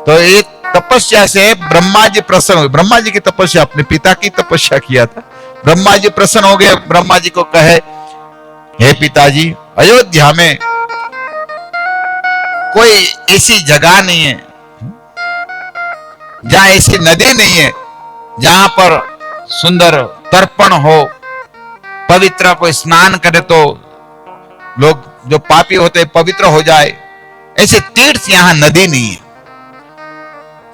तो ये तपस्या से ब्रह्मा जी प्रसन्न हुए। ब्रह्मा जी की तपस्या, अपने पिता की तपस्या किया था। ब्रह्मा जी प्रसन्न हो गए। ब्रह्मा जी को कहे, हे पिताजी, अयोध्या में कोई ऐसी जगह नहीं है जहां ऐसी नदी नहीं है जहां पर सुंदर तर्पण हो, पवित्र कोई स्नान करे तो लोग जो पापी होते पवित्र हो जाए। ऐसे तीर्थ यहां नदी नहीं है।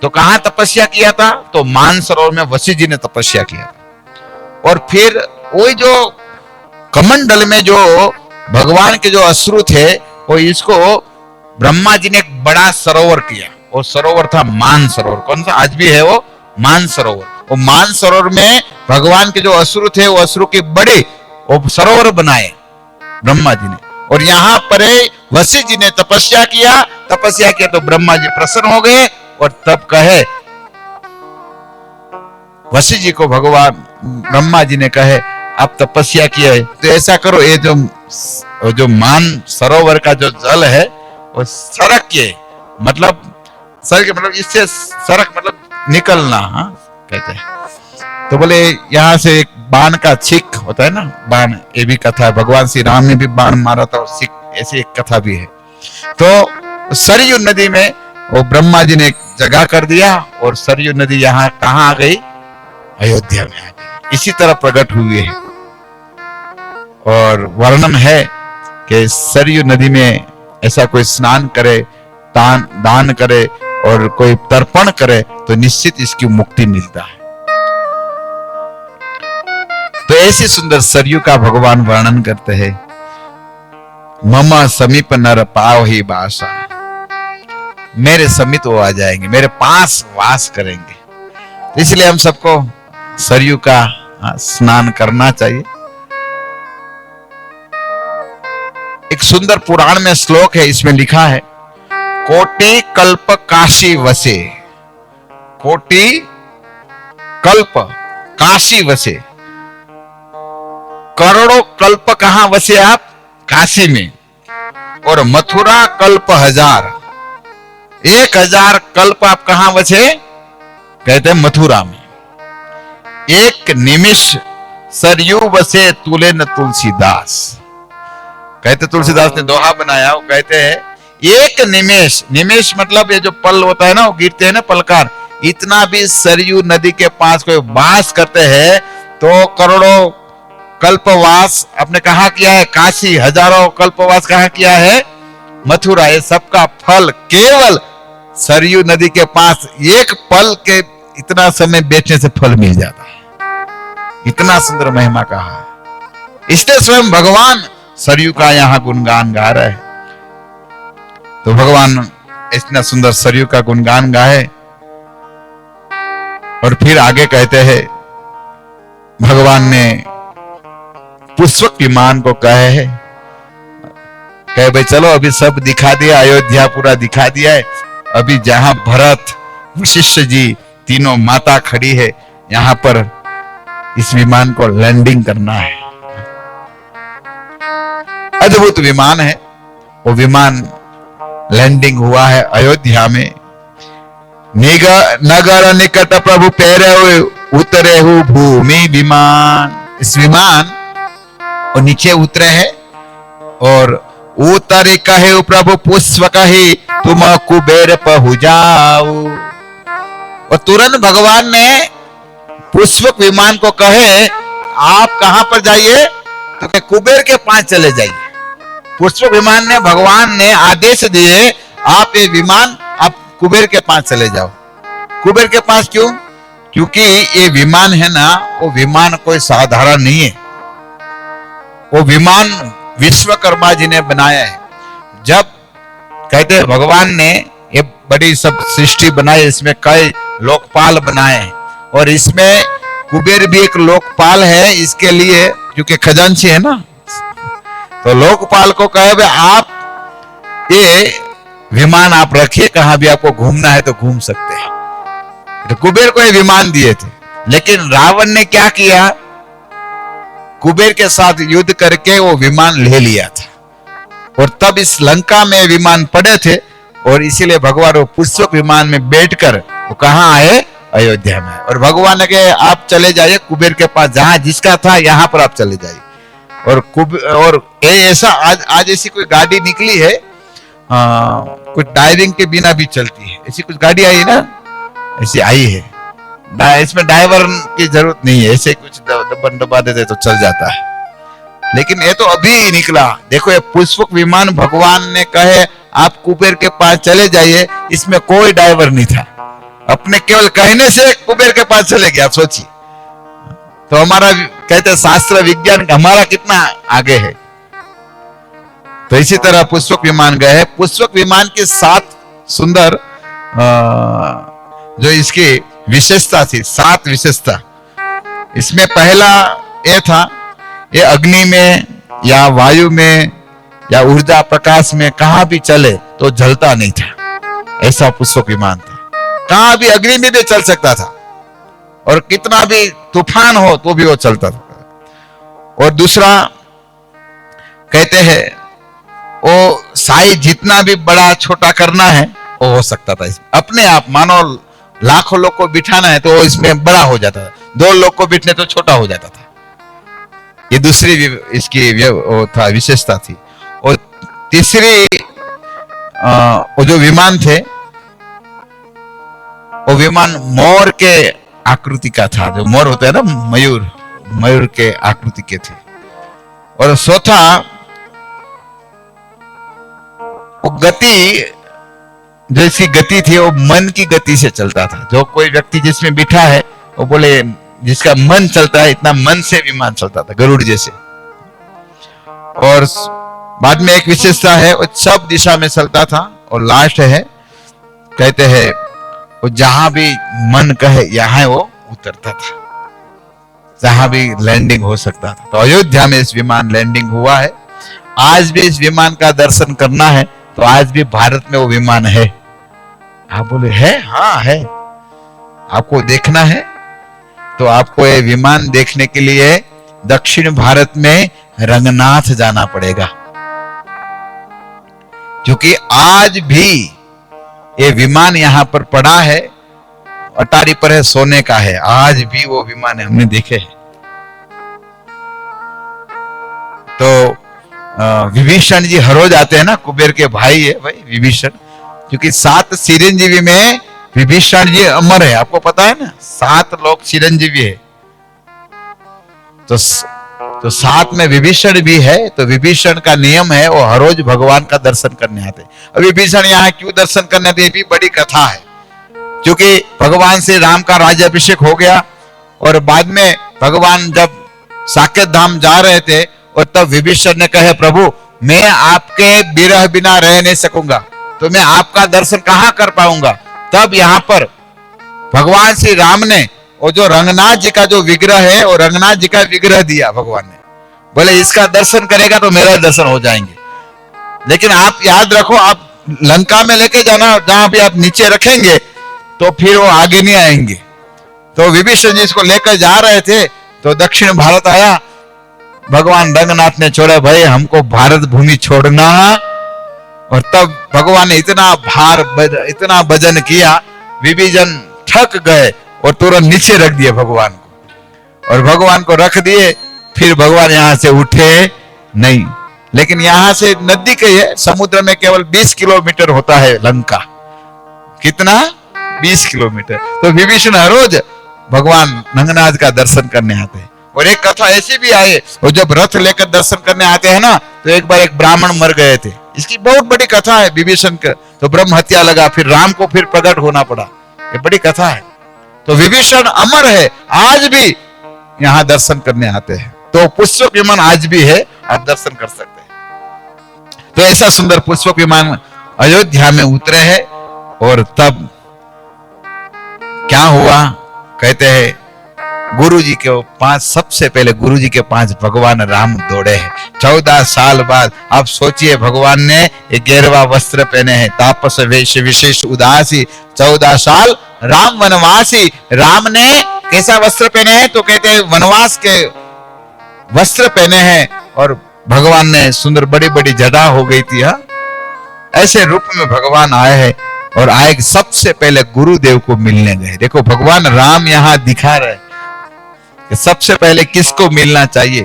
तो कहां तपस्या किया था? तो मानसरोवर में वशिष्ठ जी ने तपस्या किया था। और फिर वही जो कमंडल में जो भगवान के जो अश्रु थे, वो इसको ब्रह्मा जी ने एक बड़ा सरोवर किया। वो सरोवर था मान सरोवर। कौन सा? आज भी है वो मान सरोवर। वो मान सरोवर में भगवान के जो अश्रु थे, वो अश्रु के बड़े वो सरोवर बनाए ब्रह्मा जी ने। और यहाँ पर वशिष्ठ जी ने तपस्या किया तो ब्रह्मा जी प्रसन्न हो गए और तब कहे, वशिष्ठ जी को भगवान ब्रह्मा जी ने कहे आप तपस्या किया है तो ऐसा करो, ये जो मान सरोवर का जो जल है वो सरक के मतलब इससे सरक मतलब निकलना, हाँ कहते हैं। तो बोले यहाँ से एक बाण का छिक होता है ना, बाण, ये भी कथा है, भगवान श्री राम ने भी बाण मारा था और सिख, ऐसी एक कथा भी है। तो सरयू नदी में वो ब्रह्मा जी ने एक जगह कर दिया और सरयू नदी यहाँ कहाँ आ गई, अयोध्या में आ गई, इसी तरह प्रकट हुई है। और वर्णन है कि सरयू नदी में ऐसा कोई स्नान करे, दान करे और कोई तर्पण करे तो निश्चित इसकी मुक्ति मिलता है। तो ऐसी सुंदर सरयू का भगवान वर्णन करते हैं, मम समीप नर पाव ही बासा, मेरे समीप वो आ जाएंगे, मेरे पास वास करेंगे। तो इसलिए हम सबको सरयू का स्नान करना चाहिए। एक सुंदर पुराण में श्लोक है, इसमें लिखा है, कोटि कल्प काशी वसे, कोटि कल्प काशी वसे, करोड़ों कल्प कहां वसे आप, काशी में, और मथुरा कल्प 1000, 1000 कल्प आप कहां वसे, कहते हैं मथुरा में। एक निमिष सरयू वसे तुले न तुलसीदास, कहते तुलसीदास ने दोहा बनाया, वो कहते हैं एक निमेश, निमेश मतलब ये जो पल होता है ना, वो गिरते हैं ना पलकार, इतना भी सरयू नदी के पास कोई वास करते हैं तो करोड़ों कल्पवास आपने कहाँ किया है, काशी, हजारों कल्पवास कहाँ किया है, मथुरा। ये सबका फल केवल सरयू नदी के पास एक पल के इतना समय बैठने से फल मिल जाता है। इतना सुंदर महिमा कहा है, इसलिए स्वयं भगवान सरयू का यहाँ गुणगान गा रहे हैं। तो भगवान इतना सुंदर सरयू का गुणगान गाए और फिर आगे कहते हैं, भगवान ने पुष्पक विमान को कहे भाई चलो अभी सब दिखा दिया, अयोध्या पूरा दिखा दिया है, अभी जहां भरत, वशिष्ठ जी, तीनों माता खड़ी है, यहां पर इस विमान को लैंडिंग करना है। अद्भुत विमान है वो, विमान लैंडिंग हुआ है अयोध्या में। नगर निकट प्रभु पैरे उतरे हु भूमि विमान, इस विमान और नीचे उतरे हैं और उतरे कहे प्रभु पुष्प कहे तुम कुबेर पहु जाओ। और तुरंत भगवान ने पुष्पक विमान को कहे आप कहां पर जाइए, तो कुबेर के पास चले जाइए। पुष्पक विमान ने, भगवान ने आदेश दिए आप ये विमान आप कुबेर के पास चले जाओ। कुबेर के पास क्यों, क्योंकि ये विमान है ना, वो विमान कोई साधारण नहीं है, वो विमान विश्वकर्मा जी ने बनाया है। जब कहते हैं भगवान ने ये बड़ी सब सृष्टि बनाई, इसमें कई लोकपाल बनाए हैं और इसमें कुबेर भी एक लोकपाल है, इसके लिए क्योंकि खजांची है ना, तो लोकपाल को कहे भाई आप ये विमान आप रखिए, कहां भी आपको घूमना है तो घूम सकते हैं। तो कुबेर को ये विमान दिए थे, लेकिन रावण ने क्या किया, कुबेर के साथ युद्ध करके वो विमान ले लिया था और तब इस लंका में विमान पड़े थे और इसीलिए भगवान वो पुष्पक विमान में बैठकर वो कहां आए, अयोध्या में। और भगवान ने कहा आप चले जाइए कुबेर के पास, जहां जिसका था यहां पर आप चले जाइए। और ऐसा आज ऐसी कोई गाड़ी निकली है, कुछ ड्राइविंग के बिना भी चलती है, ऐसी कुछ गाड़ी आई ना, ऐसी आई है, इसमें ड्राइवर की जरूरत नहीं है, ऐसे कुछ दबा देते तो चल जाता है। लेकिन ये तो अभी ही निकला, देखो ये पुष्पक विमान भगवान ने कहे आप कुबेर के पास चले जाइए, इसमें कोई ड्राइवर नहीं था, अपने केवल कहने से कुबेर के पास चले गया। सोचिए, तो हमारा कहते शास्त्र विज्ञान हमारा कितना आगे है। तो इसी तरह पुष्पक विमान गए। पुष्पक विमान की 7 सुंदर जो इसकी विशेषता थी, 7 विशेषता, इसमें पहला ये था, ये अग्नि में या वायु में या ऊर्जा प्रकाश में कहां भी चले तो जलता नहीं था। ऐसा पुष्पक विमान था, कहां भी अग्नि में भी चल सकता था और कितना भी तूफान हो तो भी वो चलता था। और दूसरा कहते हैं वो साइज जितना भी बड़ा छोटा करना है वो हो सकता था इसमें अपने आप। मानो लाखों लोग को बिठाना है तो इसमें बड़ा हो जाता था, 2 लोग को बिठने तो छोटा हो जाता था। ये दूसरी इसकी वो था विशेषता थी। और तीसरी वो जो विमान थे वो विमान मोर के आकृति का था। जो मोर होता है ना, मयूर के आकृति के थे। और चौथा वो गति, जैसी गति थी वो मन की गति से चलता था। जो कोई व्यक्ति जिसमें बिठा है वो बोले जिसका मन चलता है, इतना मन से विमान चलता था, गरुड़ जैसे। और बाद में एक विशेषता है वो सब दिशा में चलता था। और लास्ट है कहते हैं वो जहां भी मन कहे यहां वो उतरता था, जहां भी लैंडिंग हो सकता था। तो अयोध्या में इस विमान लैंडिंग हुआ है। आज भी इस विमान का दर्शन करना है तो आज भी भारत में वो विमान है। आप बोले है? हाँ है। आपको देखना है तो आपको ये विमान देखने के लिए दक्षिण भारत में रंगनाथ जाना पड़ेगा, क्योंकि आज भी ये विमान यहां पर पड़ा है, अटारी पर है, सोने का है। आज भी वो विमान है, हमने देखे हैं। तो विभीषण जी हर रोज आते हैं ना, कुबेर के भाई है भाई विभीषण, क्योंकि 7 चिरंजीवी में विभीषण जी अमर है। आपको पता है ना, 7 लोग चिरंजीवी है तो 7 में विभीषण भी है। तो विभीषण का नियम है वो हर रोज भगवान का दर्शन करने आते। और विभीषण यहाँ क्यों दर्शन करने आते, ये भी बड़ी कथा है। क्योंकि भगवान श्री राम का राज्याभिषेक हो गया और बाद में भगवान जब साकेत धाम जा रहे थे और तब विभीषण ने कहे प्रभु मैं आपके विरह बिना रह नहीं सकूंगा, तो मैं आपका दर्शन कहां कर पाऊंगा। तब यहाँ पर भगवान श्री राम ने वो जो रंगनाथ जी का जो विग्रह है वो रंगनाथ जी का विग्रह दिया भगवान ने, बोले इसका दर्शन करेगा तो मेरा दर्शन हो जाएंगे। लेकिन आप याद रखो, आप लंका में लेके जाना, जहां भी आप नीचे रखेंगे तो फिर वो आगे नहीं आएंगे। तो विभीषण जी इसको लेकर जा रहे थे तो दक्षिण भारत आया। भगवान रंगनाथ ने छोड़ा भाई हमको भारत भूमि छोड़ना। और तब भगवान ने इतना भजन किया, विभीषण थक गए और तुरंत नीचे रख दिए भगवान को। और भगवान को रख दिए, फिर भगवान यहां से उठे नहीं। लेकिन यहां से नजदीक है, समुद्र में केवल 20 किलोमीटर होता है लंका। कितना? 20 किलोमीटर। तो विभीषण हर रोज भगवान रंगनाथ का दर्शन करने आते हैं। और एक कथा ऐसी भी आई, वो जब रथ लेकर दर्शन करने आते हैं ना, तो एक बार एक ब्राह्मण मर गए थे। इसकी बहुत बड़ी कथा है विभीषण का। तो ब्रह्म हत्या लगा, फिर राम को फिर प्रकट होना पड़ा। ये बड़ी कथा है। तो विभीषण अमर है, आज भी यहां दर्शन करने आते हैं। तो पुष्पक विमान आज भी है, आप दर्शन कर सकते हैं। तो ऐसा सुंदर पुष्पक विमान अयोध्या में उतरे हैं। और तब क्या हुआ, कहते हैं गुरु जी के 5, सबसे पहले गुरु जी के 5 भगवान राम दौड़े हैं 14 साल बाद। आप सोचिए, भगवान ने 11वां वस्त्र पहने हैं, तापस वेश विशेष उदासी, 14 साल राम वनवासी। राम ने कैसा वस्त्र पहने हैं, तो कहते हैं वनवास के वस्त्र पहने हैं। और भगवान ने सुंदर बड़ी बड़ी जटा हो गई थी। हाँ, ऐसे रूप में भगवान आए हैं। और आए सबसे पहले गुरुदेव को मिलने गए। देखो भगवान राम यहां दिखा रहे कि सबसे पहले किसको मिलना चाहिए।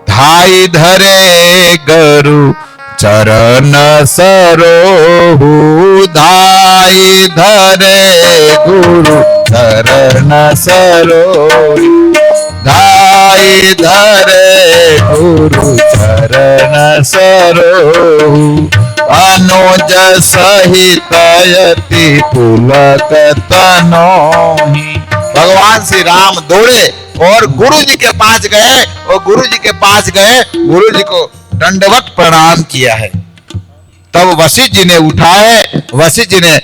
धाई धरे गुरु चरण सरोहु, धाई धरे गुरु चरण सरोहु, धाई धरे गुरु चरण सरोहु, अनुज सहित यति पुलक तनोहि। भगवान श्री राम दौड़े और गुरु जी के पास गए। और गुरु जी के पास गए, गुरु जी को दंडवत प्रणाम किया है। तब वशिष्ठ जी ने उठाए, वशिष्ठ जी ने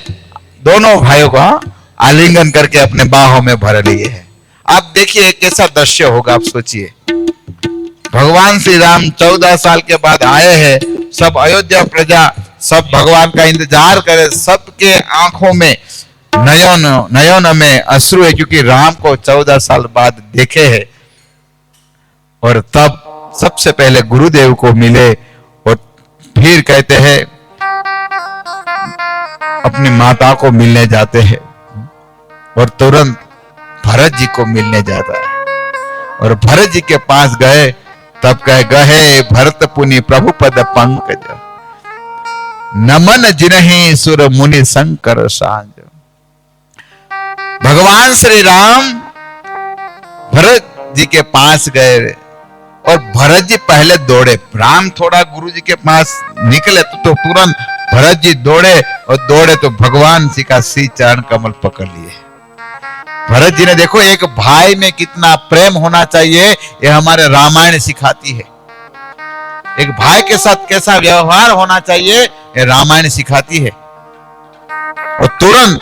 दोनों भाइयों को आलिंगन करके अपने बाहों में भर लिए हैं। आप देखिए कैसा दृश्य होगा, आप सोचिए। भगवान श्री राम 14 साल के बाद आए हैं। सब अयोध्या प्रजा सब भगवान का इंतजार करे, सबके आंखों में नयन में अश्रु है, क्योंकि राम को 14 साल बाद देखे हैं। और तब सबसे पहले गुरुदेव को मिले और फिर कहते हैं अपनी माता को मिलने जाते हैं और तुरंत भरत जी को मिलने जाता है। और भरत जी के पास गए, तब कहे गहे भरत पुनि प्रभु पद पंकज, नमन जिन्हि सुर मुनि शंकर सांज। भगवान श्री राम भरत जी के पास गए और भरत जी पहले दौड़े। राम थोड़ा गुरु जी के पास निकले तो तुरंत भरत जी दौड़े और दौड़े तो भगवान जी का श्री चरण कमल पकड़ लिए। भरत जी ने देखो एक भाई में कितना प्रेम होना चाहिए, ये हमारे रामायण सिखाती है। एक भाई के साथ कैसा व्यवहार होना चाहिए, ये रामायण सिखाती है। और तुरंत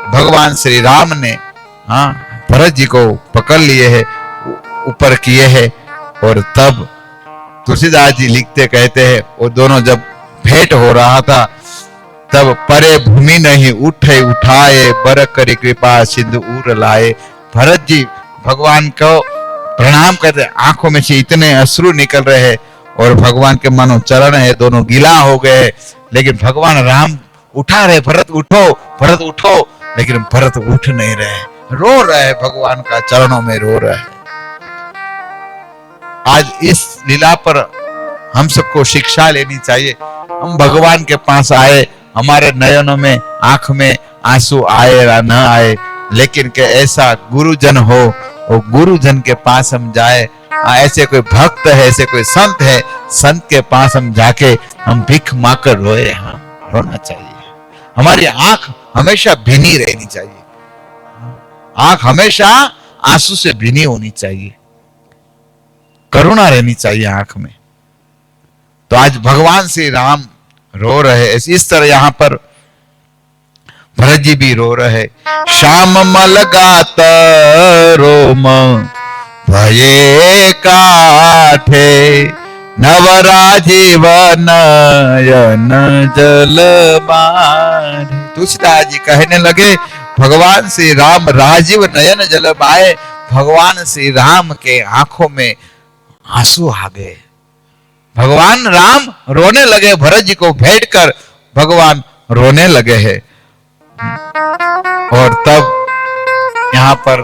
भगवान श्री राम ने भरत जी को पकड़ लिए है, ऊपर किए हैं। और तब तुलसीदास जी लिखते कहते हैं, वो दोनों जब भेंट हो रहा था तब परे भूमि नहीं उठे उठाए, बर करी कृपा सिंधु उर लाए। भरत जी भगवान को प्रणाम करते, आंखों में से इतने अश्रु निकल रहे हैं और भगवान के मानो चरण है दोनों गीला हो गए। लेकिन भगवान राम उठा रहे, भरत उठो, लेकिन भरत उठ नहीं रहे, रो रहे, भगवान का चरणों में रो रहे। आज इस लीला पर हम सबको शिक्षा लेनी चाहिए। हम भगवान के पास आए, हमारे नयनों में आंख में आंसू आए या न आए, लेकिन के ऐसा गुरुजन हो और गुरुजन के पास हम जाए। ऐसे कोई भक्त है, ऐसे कोई संत है, संत के पास हम जाके हम भिख मांगकर रोए। रोना चाहिए। हमारी आंख हमेशा भीनी रहनी चाहिए, आंख हमेशा आंसू से भीनी होनी चाहिए, करुणा रहनी चाहिए आंख में। तो आज भगवान श्री राम रो रहे, इस तरह यहां पर भरत जी भी रो रहे। श्याम मल गात रोम भये काठे, नवराजीव नयन जल बाढ़े। तुलसीदास जी कहने लगे भगवान श्री राम राजीव नयन जल बाए, भगवान श्री राम के आंखों में आंसू आ गए। भगवान राम रोने लगे, भरत जी को भेंट कर भगवान रोने लगे हैं। और तब यहाँ पर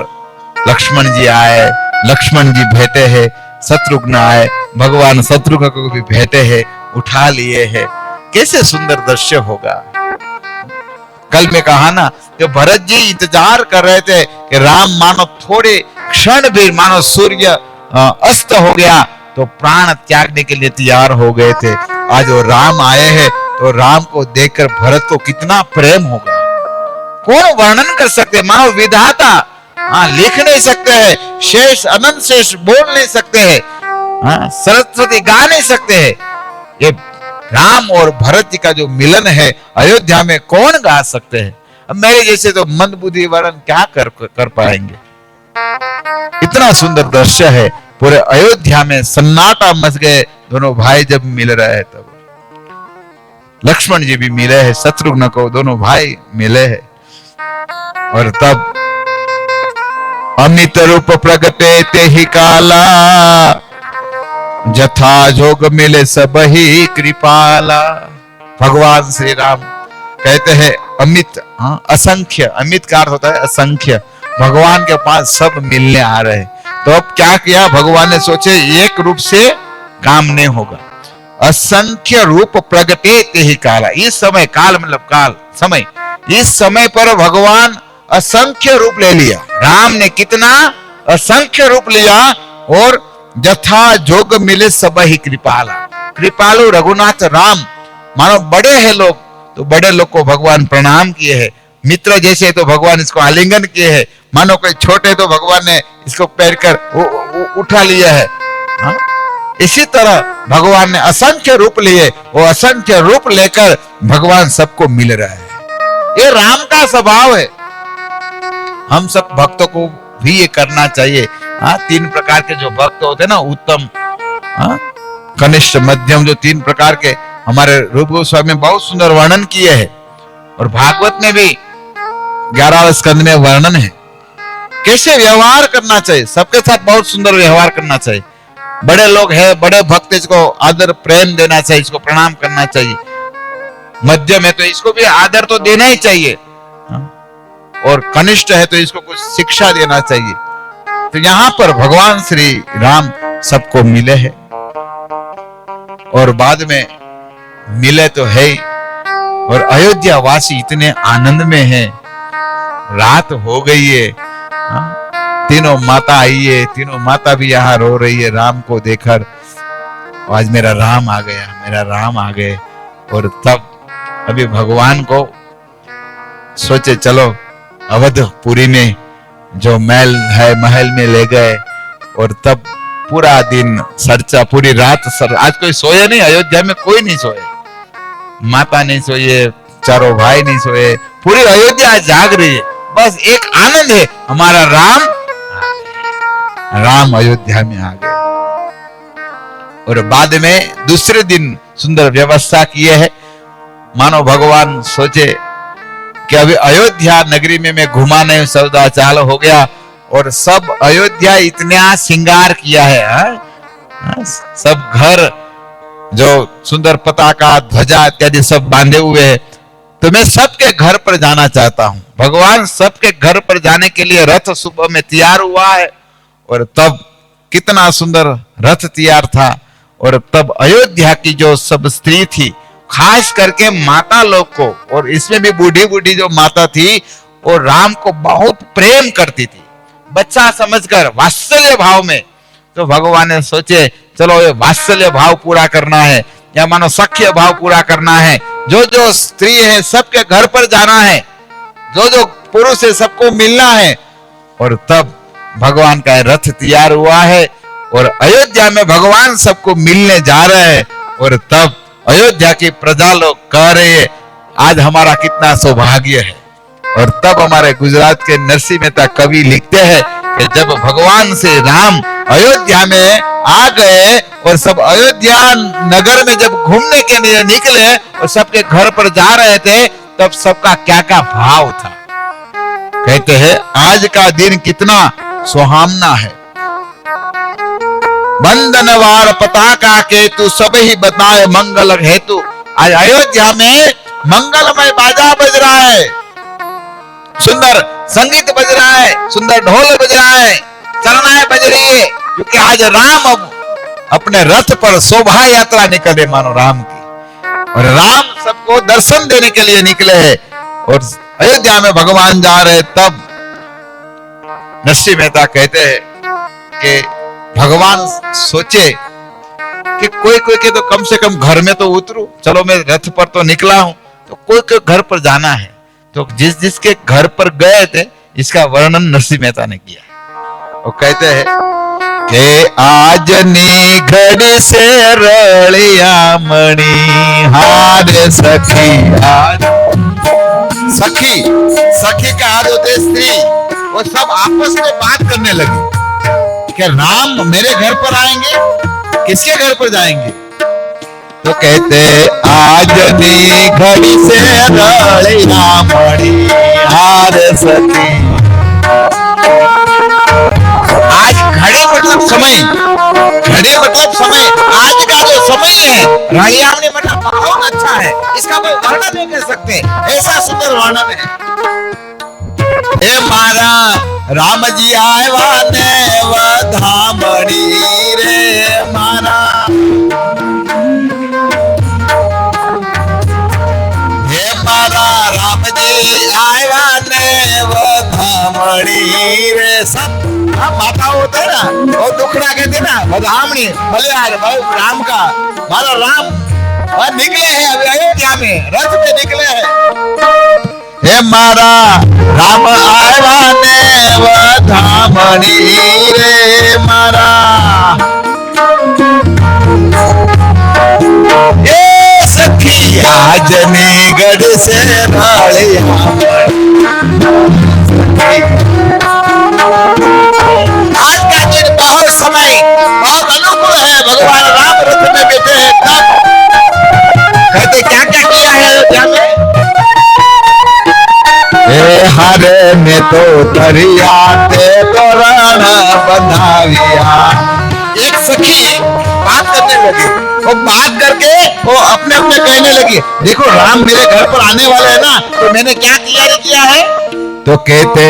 लक्ष्मण जी आए, लक्ष्मण जी भेंटे हैं, शत्रुघ्न आए, भगवान शत्रुघ्न को भी भेंटे हैं, उठा लिए हैं। कैसे सुंदर दृश्य होगा। कल में कहा ना, जो भरत जी इंतजार कर रहे थे कि राम मानो थोड़े क्षण भी मानो सूर्य अस्त हो गया तो प्राण त्यागने के लिए तैयार हो गए थे। आज वो राम आए हैं तो राम को देखकर भरत को कितना प्रेम होगा, कौन वर्णन कर सकते। मानो विधाता लिख नहीं सकते हैं, शेष अनंत शेष बोल नहीं सकते हैं, सरस्वती गा नहीं सकते हैं। ये राम और भरत जी का जो मिलन है अयोध्या में कौन गा सकते हैं। अब मेरे जैसे तो मंदबुद्धि वर्णन क्या कर पाएंगे। इतना सुंदर दृश्य है, पूरे अयोध्या में सन्नाटा मच गए। दोनों भाई जब मिल रहे हैं तब लक्ष्मण जी भी मिले हैं, शत्रुघ्न को दोनों भाई मिले हैं। और तब अमित रूप प्रगटे ते ही काला, जथा जोग मिले सब ही कृपाला। भगवान श्री राम कहते हैं अमित, असंख्य, अमित का अर्थ होता है असंख्य। भगवान के पास सब मिलने आ रहे हैं। तो अब क्या किया भगवान ने, सोचे एक रूप से काम नहीं होगा, असंख्य रूप प्रगटे ते ही काला। इस समय, काल मतलब काल समय, इस समय पर भगवान असंख्य रूप ले लिया। राम ने कितना असंख्य रूप लिया। और जथा जोग मिले सब ही कृपाला, कृपालु रघुनाथ राम। मानो बड़े हैं लोग तो बड़े लोग को भगवान प्रणाम किए हैं, मित्र जैसे तो भगवान इसको आलिंगन किए हैं। मानो कोई छोटे तो भगवान ने इसको पैर कर उठा लिया है। इसी तरह भगवान ने असंख्य रूप लिए, वो असंख्य रूप लेकर भगवान सबको मिल रहा है। ये राम का स्वभाव है। हम सब भक्तों को भी ये करना चाहिए। तीन प्रकार के जो भक्त होते हैं ना, उत्तम, हाँ? कनिष्ठ मध्यम जो 3 प्रकार के हमारे रूप गोस्वामी बहुत सुंदर वर्णन किए हैं, और भागवत में भी 11वें स्कंद में वर्णन है कैसे व्यवहार करना चाहिए। सबके साथ बहुत सुंदर व्यवहार करना चाहिए। बड़े लोग हैं, बड़े भक्त, इसको आदर प्रेम देना चाहिए, इसको प्रणाम करना चाहिए। मध्यम है तो इसको भी आदर तो देना ही चाहिए, और कनिष्ठ है तो इसको कुछ शिक्षा देना चाहिए। तो यहां पर भगवान श्री राम सबको मिले हैं, और बाद में मिले तो है ही, और अयोध्या वासी इतने आनंद में हैं। रात हो गई है, तीनों माता आई है, तीनों माता भी यहाँ रो रही है राम को देखकर, आज मेरा राम आ गया, मेरा राम आ गए। और तब अभी भगवान को सोचे चलो अवधपुरी में जो महल है महल में ले गए, और तब पूरा दिन चर्चा, पूरी रात आज कोई सोए नहीं, अयोध्या में कोई नहीं सोए, माता नहीं सोए, चारों भाई नहीं सोए, पूरी अयोध्या जाग रही है। बस एक आनंद है, हमारा राम अयोध्या में आ गए। और बाद में दूसरे दिन सुंदर व्यवस्था किए है, मानो भगवान सोचे कि अभी अयोध्या नगरी में मैं घुमा नहीं, सौदा चाल हो गया, और सब अयोध्या इतना श्रृंगार किया है, सब घर जो सुंदर पताका ध्वजा इत्यादि सब बांधे हुए हैं, तो मैं सबके घर पर जाना चाहता हूं। भगवान सबके घर पर जाने के लिए रथ सुबह में तैयार हुआ है, और तब कितना सुंदर रथ तैयार था। और तब अयोध्या की जो सब स्त्री थी, खास करके माता लोग को, और इसमें भी बूढ़ी बूढ़ी जो माता थी, वो राम को बहुत प्रेम करती थी, बच्चा समझकर वात्सल्य भाव में। तो भगवान ने सोचे चलो ये वात्सल्य भाव पूरा करना है, या मानो सख्य भाव पूरा करना है। जो जो स्त्री है सबके घर पर जाना है, जो जो पुरुष है सबको मिलना है। और तब भगवान का रथ तैयार हुआ है, और अयोध्या में भगवान सबको मिलने जा रहे हैं। और तब अयोध्या की प्रजा लोग कह रहे हैं आज हमारा कितना सौभाग्य है। और तब हमारे गुजरात के नरसिंह मेहता कवि लिखते हैं कि जब भगवान से राम अयोध्या में आ गए, और सब अयोध्या नगर में जब घूमने के लिए निकले और सबके घर पर जा रहे थे, तब सबका क्या क्या भाव था। कहते हैं आज का दिन कितना सुहावना है, बंधनवार पताका केतु सब ही बताए मंगल हेतु। आज अयोध्या में मंगलमय बाजा बज रहा है, सुंदर संगीत बज रहा है, सुंदर ढोल बज रहा है, चरनाएं बज रही है, क्योंकि आज राम अब अपने रथ पर शोभा यात्रा निकले मानो राम की, और राम सबको दर्शन देने के लिए निकले हैं। और अयोध्या में भगवान जा रहे, तब नरसिंह मेहता कहते हैं कि भगवान सोचे कि कोई कोई के तो कम से कम घर में तो उतरू, चलो मैं रथ पर तो निकला हूं, तो कोई कोई घर पर जाना है। तो जिस जिसके घर पर गए थे इसका वर्णन नरसिंह मेहता ने किया। वो कहते हैं कि आज नी घड़ी से रलिया मणि हार सखी, आज सखी सखी का हाथ होते स्त्री, वो सब आपस में बात करने लगी कि राम मेरे घर पर आएंगे, किसके घर पर जाएंगे। तो कहते आज नी घड़ी से रलिया मणि हार सखी। आज घड़ी मतलब समय, घड़ी मतलब समय, आज का जो समय है रलियामणि मतलब बहुत अच्छा है, इसका कोई वर्णन नहीं कर सकते, ऐसा सुंदर वर्णन है। ए मारा राम जी आया ने वधामणी रे मारा, हे मारा राम जी आया ने वधामणी रे। सब माता होते है ना, वो दुखड़ा कहते ना वधामणी, बलिहार राम का, मारा राम और निकले हैं अभी अयोध्या में, रथ पे निकले हैं। हे मारा राम आया ने वधामणी रे मारा, ये सखी आज ने गढ़ से रलिया। आज का दिन बहुत समय बहुत अनुकूल है, भगवान हारे में तो दरिया ते तोरण बंधाविया। एक सखी बात करने लगी, वो बात करके वो अपने अपने कहने लगी, देखो राम मेरे घर पर आने वाले हैं ना, तो मैंने क्या तैयारी किया है। तो कहते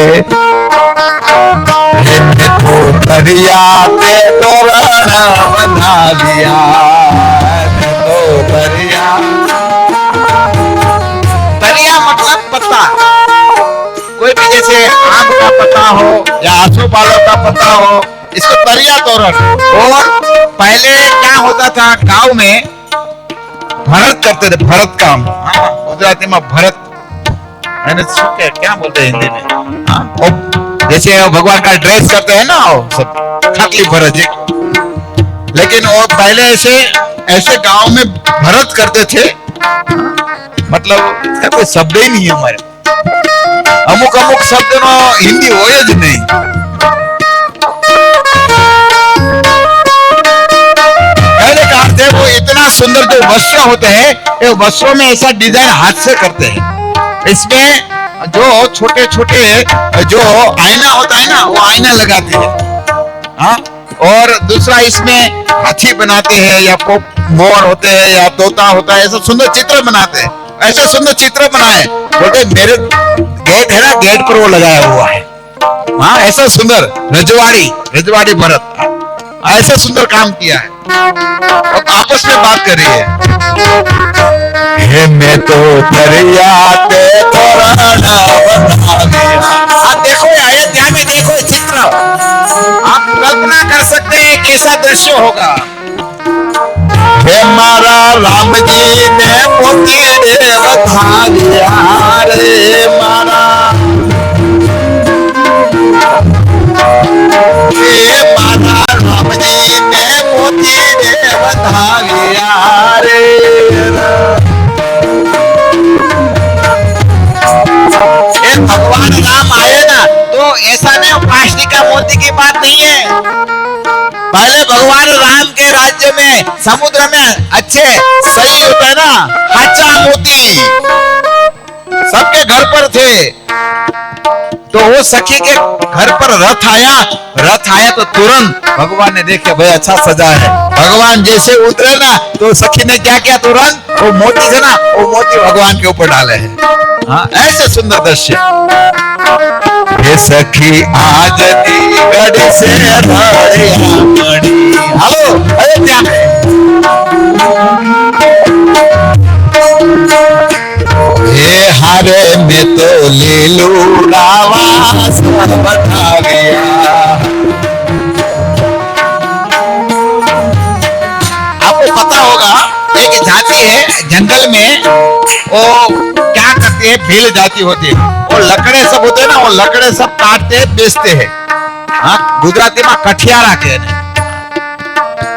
में तो दरिया ते तोरण बंधाविया, तो दरिया, दरिया मतलब पत्ता, कोई भी जैसे आम का पत्ता हो या आसोपालव का पत्ता हो, इसको दरिया तोरण। और पहले क्या होता था, गांव में भरत करते थे, भरत काम, गुजराती में भरत, मैंने क्या बोलते हैं हिंदी में, हाँ, जैसे भगवान का ड्रेस करते हैं ना, सब खाटली भरत जी। लेकिन वो पहले ऐसे गांव में भरत करते थे, मतलब इसका कोई शब्द ही नहीं है हमारे, अमुक अमुक शब्द नो हिंदी हो ज नहीं। पहले कहा थे वो इतना सुंदर जो वस्त्र होते हैं, ये वस्त्रों में ऐसा डिजाइन हाथ से करते हैं। इसमें जो छोटे छोटे जो आईना होता है ना, वो आईना लगाते हैं, हाँ। और दूसरा इसमें हाथी बनाते हैं, या मोर होते हैं, या तोता होता है, ऐसा सुंदर चित्र बनाते हैं। ऐसा सुंदर चित्र बनाए, बोलते मेरे गेट है ना, गेट पर वो लगाया हुआ है, हाँ, ऐसा सुंदर रजवाड़ी भरत, ऐसा सुंदर काम किया है। और आपस में बात कर रही है, हे मैं तो दरिया ते तोरण बंधाविया। देखो अयोध्या में देखो चित्र, आप कल्पना कर सकते हैं कैसा दृश्य होगा। हे मारा राम जी ने मोती बता दिया रे मारा, हे मारा राम जी ने मोती बता दिया रे। भगवान राम आए ना, तो ऐसा नहीं प्लास्टिक का मोती की बात नहीं है। पहले भगवान राम के राज्य में समुद्र में अच्छे सही होता है ना, हाचा मोती सबके घर पर थे। तो वो सखी के घर पर रथ आया तो तुरंत भगवान ने देखे भाई अच्छा सजा है। भगवान जैसे उतरे ना, तो सखी ने क्या किया, तुरंत वो मोती थे ना, वो मोती भगवान के ऊपर डाले हैं, हाँ, ऐसे सुंदर दृश्य। हे सखी आज गढ़ से हेलो अयोध्या में, हे हारे में तो लीलू रावास बता गया। आपको पता होगा एक जाति है जंगल में, वो क्या करती है, भील जाति होती है, वो लकड़े सब होते हैं ना, वो लकड़े सब काटते हैं बेचते हैं, हाँ, गुजराती में कठियारा कहते हैं।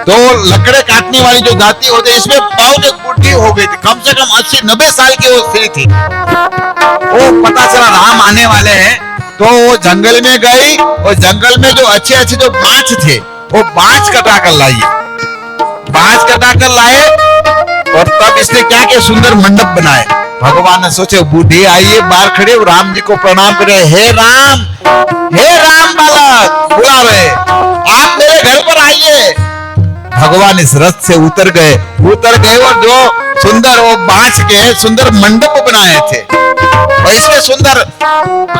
तो लकड़े काटने वाली जो जाति होती है, इसमें बहुत एक बुढ़ी हो गई थी, कम से कम 80-90 साल की वो स्त्री थी। वो पता चला राम आने वाले हैं, तो वो जंगल में गई, और जंगल में जो अच्छे अच्छे जो बांस थे, वो बांस कटा कर लाए, और तब इसने क्या किया, सुंदर मंडप बनाए। भगवान ने सोचे बूढ़ी आई है बाहर खड़े, राम जी को प्रणाम करे, हे राम बालक बुला रहे, आप मेरे घर पर आइए। भगवान इस रथ से उतर गए, और जो सुंदर वो बांस के सुंदर मंडप बनाए थे, और इसमें सुंदर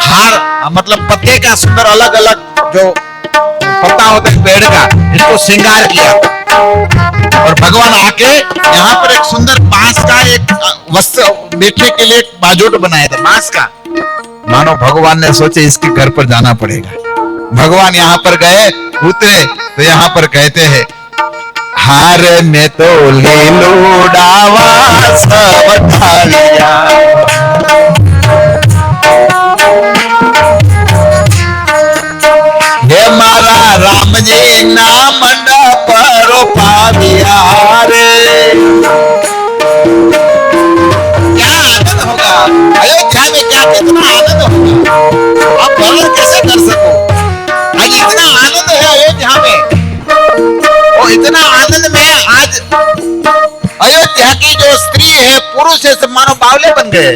हार, मतलब पत्ते का सुंदर अलग अलग जो पत्ता होता है पेड़ का, इसको श्रृंगार किया। और भगवान आके यहाँ पर एक सुंदर बांस का एक वस्त्र बैठने के लिए एक बाजोट बनाया था बांस का। मानो भगवान ने सोचे इसके घर पर जाना पड़ेगा। भगवान यहाँ पर गए, उतरे, तो यहाँ पर कहते हैं, हार में तो लीलू डावा सब ढालिया, हे मारा राम जी ना मंडप रोपा दिया रे। क्या आनंद होगा अयोध्या में, क्या कितना आनंद होगा, आप वर्णन कैसे कर सको। आज इतना आनंद है अयोध्या में, और इतना आनंद में आज अयोध्या की जो स्त्री है, पुरुष है, सब मानो बावले बन गए।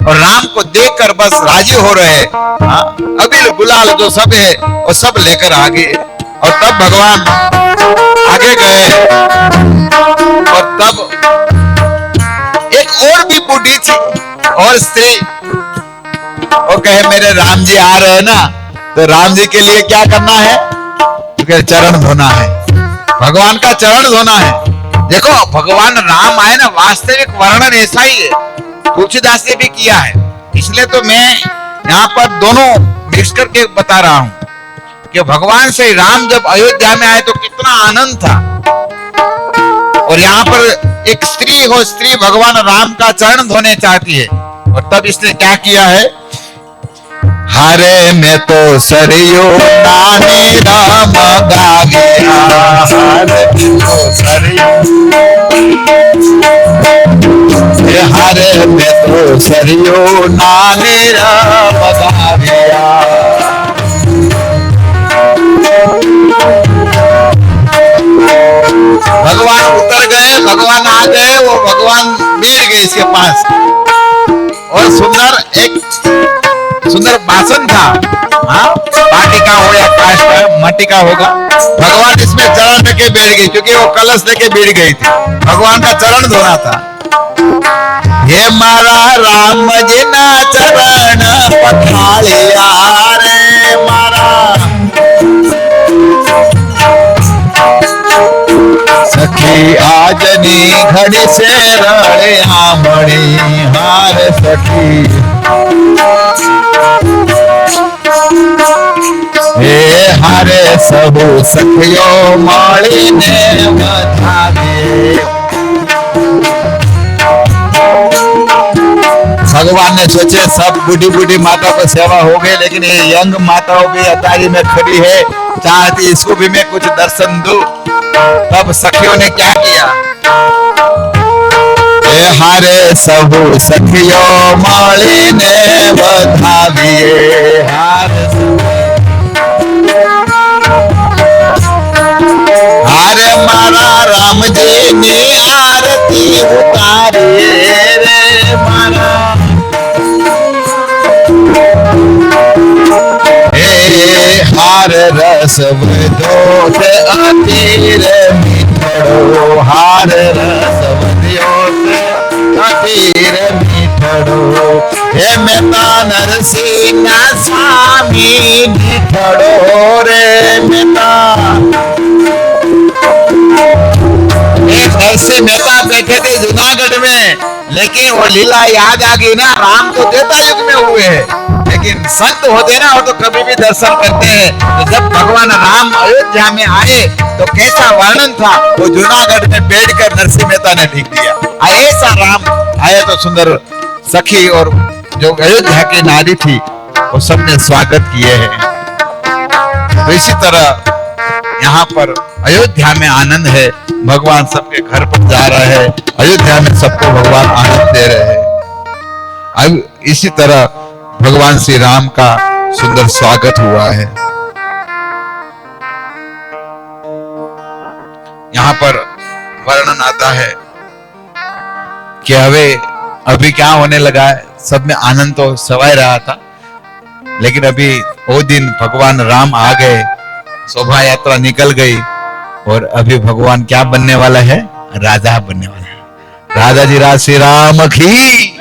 और राम को देखकर बस राजी हो रहे हैं। हाँ, अबील गुलाल जो सब है वो सब लेकर आगे। और तब भगवान आगे गए और तब एक और भी बूढ़ी थी और स्त्री, वो कहे मेरे राम जी आ रहे हैं ना, तो राम जी के लिए क्या करना है? क्योंकि चरण धोना है, भगवान का चरण धोना है। देखो भगवान राम आए ना, वास्तविक वर्णन ऐसा ही है, तुलसीदास ने भी किया है। इसलिए तो मैं यहाँ पर दोनों मिक्स करके बता रहा हूं कि भगवान श्री राम जब अयोध्या में आए तो कितना आनंद था। और यहाँ पर एक स्त्री हो, स्त्री भगवान राम का चरण धोने चाहती है, और तब इसने क्या किया है? हरे में तो सरियो नानी राम गाविया, हरे में तो सरियो, हरे में तो सरियो नानी राम गाविया। भगवान उतर गए, भगवान आ गए, वो भगवान बैठ गए इसके पास, और सुंदर बासन था। हाँ, माटी का हो या काष्ठ का, माटी का होगा। भगवान इसमें चरण लेके बैठ गई, क्योंकि वो कलश लेके बैठ गई थी, भगवान का चरण धोना था। हे मारा राम जी ना चरण पखालिया रे मारा, सखी आजनी घड़ी से रड़े आमड़ी हार सखी। हे हारे सबू सखियो माली ने बधावे। भगवान ने सोचे सब बूढ़ी बूढ़ी माता को सेवा हो गई, लेकिन ये यंग माताओं भी अतारी में खड़ी है, चाहती इसको भी मैं कुछ दर्शन दूं। तब सखियों ने क्या किया? हारे सबू सखियों माली ने बधाविए, हारे मारा राम जी ने आरती उतारिए रे मारा। हार रस दोष अतीर मिठड़ो, हार रस दोष अतीर मिठड़ो। हे मेता नरसिंह स्वामी मिठड़ो रे मेता। नरसिंह मेहता बैठे थे जूनागढ़ में, लेकिन वो लीला याद आ गई ना, राम तो त्रेता युग में हुए हैं, लेकिन संत होते ना वो तो कभी भी दर्शन करते हैं। तो जब भगवान राम अयोध्या में आए तो कैसा वर्णन था, वो जूनागढ़ में बैठकर नरसिंह मेहता ने लिख दिया। ऐसा राम आए तो सुंदर सखी और जो अयोध्या की नारी थी वो सबने स्वागत किए हैं। तो इसी तरह यहाँ पर अयोध्या में आनंद है, भगवान सबके घर पर जा रहे हैं, अयोध्या में सबको भगवान आनंद दे रहे हैं। अब इसी तरह भगवान श्री राम का सुंदर स्वागत हुआ है। यहाँ पर वर्णन आता है कि अभी क्या होने लगा है, सब में आनंद तो सवाई रहा था, लेकिन अभी वो दिन भगवान राम आ गए, शोभा यात्रा निकल गई, और अभी भगवान क्या बनने वाला है? राजा बनने वाला है। राजा जी राज श्री राम की।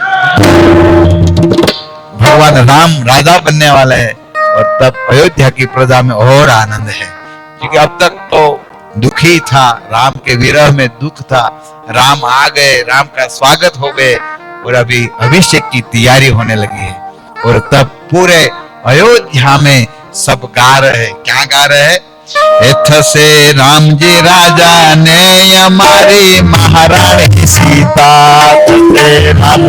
भगवान राम राजा बनने वाला है, और तब अयोध्या की प्रजा में और आनंद है, क्योंकि अब तक तो दुखी था, राम के विरह में दुख था। राम आ गए, राम का स्वागत हो गए, और अभी अभिषेक की तैयारी होने लगी है। और तब पूरे अयोध्या में सब गा रहे हैं। क्या गा रहे हैं? एथ से राम जी राजा ने हमारी महारानी सीता, से राम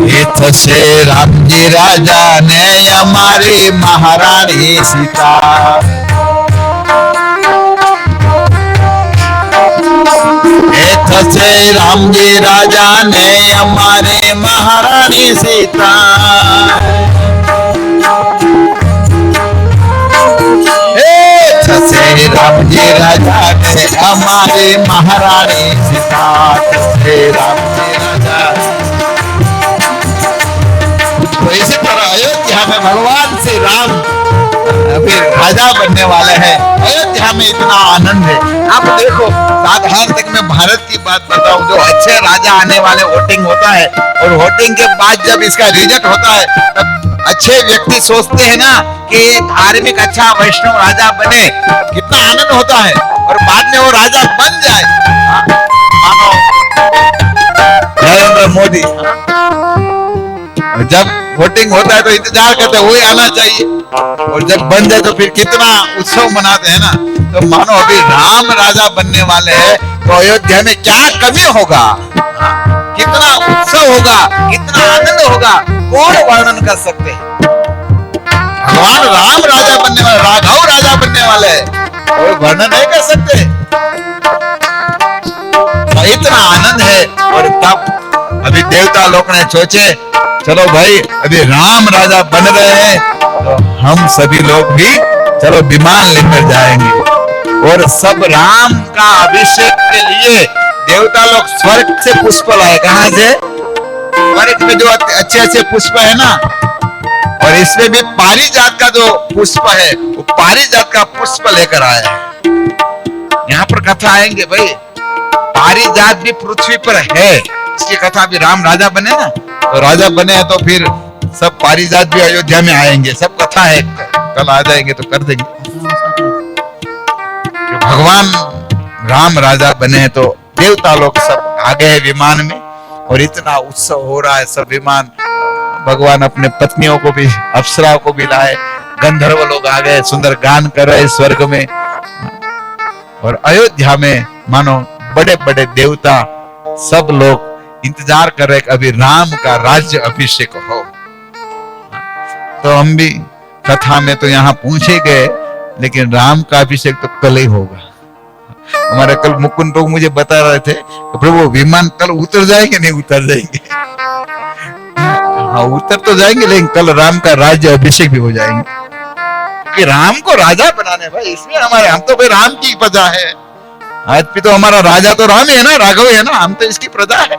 एथ से राम जी राजा ने हमारी महारानी सीता। एथ से राम जी राजा ने हमारे महारानी सीता। से राम जी राजा गए हमारे महारानी सीता से राम जी राजा। तो इसी तरह अयोध्या में भगवान श्री राम अभी राजा बनने वाले हैं। अयोध्या में इतना आनंद है। आप देखो, साधारण तक मैं भारत की बात बताऊं, जो अच्छे राजा आने वाले वोटिंग होता है और वोटिंग के बाद जब इसका रिजल्ट होता है तब अच्छे व्यक्ति सोचते हैं ना कि धार्मिक अच्छा वैष्णव राजा बने, कितना आनंद होता है। और बाद में वो राजा बन जाए, मानो नरेंद्र मोदी, जब वोटिंग होता है तो इंतजार करते हैं वही आना चाहिए, और जब बन जाए तो फिर कितना उत्सव मनाते हैं ना। तो मानो अभी राम राजा बनने वाले हैं, तो अयोध्या में क्या कमी होगा, कितना उत्सव होगा, कितना आनंद होगा, कौन वर्णन कर सकते हैं। भगवान राम राजा बनने वाले, राघव राजा बनने वाले हैं, कोई वर्णन नहीं कर सकते। तो इतना आनंद है। और तब अभी देवता लोग ने सोचे, चलो भाई अभी राम राजा बन रहे हैं तो हम सभी लोग भी चलो विमान लेकर जाएंगे, और सब राम का अभिषेक के लिए देवता लोग स्वर्ग से पुष्प लाए। कहां से? स्वर्ग में जो अच्छे अच्छे पुष्प है ना, और इसमें भी पारिजात का जो पुष्प है वो पारिजात का पुष्प लेकर आए हैं। यहाँ पर कथा आएंगे भाई, पारिजात भी पृथ्वी पर है, इसकी कथा भी राम राजा बने ना, तो राजा बने हैं तो फिर सब पारिजात भी अयोध्या में आएंगे, सब कथा है, कल आ जाएंगे तो कर देंगे। भगवान राम राजा बने हैं तो देवता लोग सब आ गए विमान में, और इतना उत्सव हो रहा है। सब विमान, भगवान अपने पत्नियों को भी, अप्सरा को भी लाए, गंधर्व लोग आ गए, सुंदर गान कर रहे स्वर्ग में। और अयोध्या में मानो बड़े बड़े देवता सब लोग इंतजार कर रहे अभी राम का राज्य अभिषेक हो। तो हम भी कथा में तो यहाँ पहुंचे गए, लेकिन राम का अभिषेक तो कल ही होगा। हमारे कल मुकुंद लोग मुझे बता रहे थे कि प्रभु विमान कल उतर जाएंगे, नहीं उतर जाएंगे। हाँ उतर तो जाएंगे, लेकिन कल राम का राज्य अभिषेक भी हो जाएंगे, क्योंकि राम को राजा बनाने भाई, इसमें हमारे, हम तो भाई राम की प्रजा है। आज भी तो हमारा राजा तो राम ही है ना, राघव है ना, हम तो इसकी प्रजा है।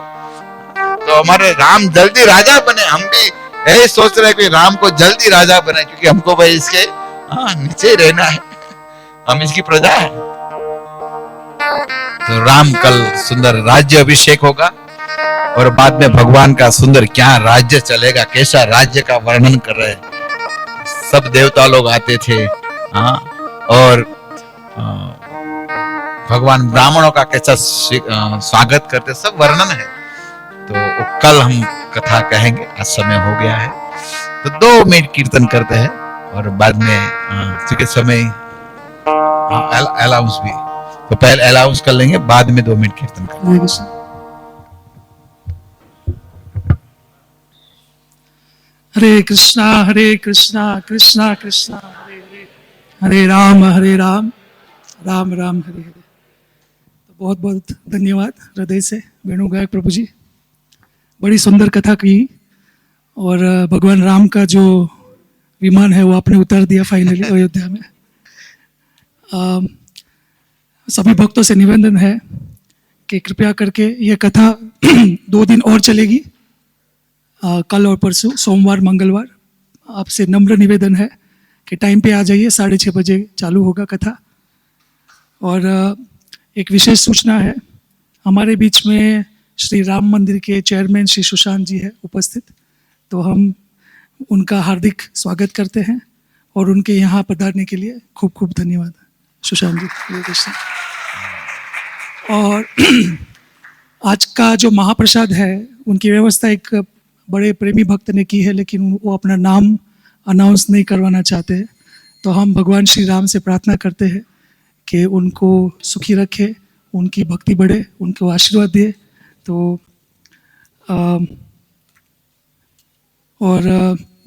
तो हमारे राम जल्दी राजा बने, हम भी यही सोच रहे कि राम को जल्दी राजा बने, क्योंकि हमको भाई इसके नीचे रहना है, हम इसकी प्रजा है। तो राम कल सुंदर राज्य अभिषेक होगा, और बाद में भगवान का सुंदर क्या राज्य चलेगा, कैसा राज्य का वर्णन कर रहे हैं। सब देवता लोग आते थे, और भगवान ब्राह्मणों का कैसा स्वागत करते, सब वर्णन है। तो कल हम कथा कहेंगे, आज समय हो गया है तो 2 मिनट कीर्तन करते हैं, और बाद में क्योंकि समय अलाउंस भी, तो पहले अलाउंस कर लेंगे, बाद में 2 मिनट कीर्तन करेंगे। हरे कृष्णा कृष्णा कृष्णा हरे हरे, हरे राम राम राम हरे हरे। तो बहुत बहुत धन्यवाद हृदय से वेणु गायक प्रभु जी, बड़ी सुंदर कथा की, और भगवान राम का जो विमान है वो आपने उतार दिया फाइनली अयोध्या में। सभी भक्तों से निवेदन है कि कृपया करके ये कथा 2 दिन और चलेगी, कल और परसों, सोमवार मंगलवार। आपसे नम्र निवेदन है कि टाइम पे आ जाइए, 6:30 बजे चालू होगा कथा। और एक विशेष सूचना है, हमारे बीच में श्री राम मंदिर के चेयरमैन श्री सुशांत जी है उपस्थित, तो हम उनका हार्दिक स्वागत करते हैं, और उनके यहाँ पधारने के लिए खूब खूब धन्यवाद सुशांत जी। और आज का जो महाप्रसाद है उनकी व्यवस्था एक बड़े प्रेमी भक्त ने की है, लेकिन वो अपना नाम अनाउंस नहीं करवाना चाहते हैं, तो हम भगवान श्री राम से प्रार्थना करते हैं कि उनको सुखी रखे, उनकी भक्ति बढ़े, उनको आशीर्वाद दे। तो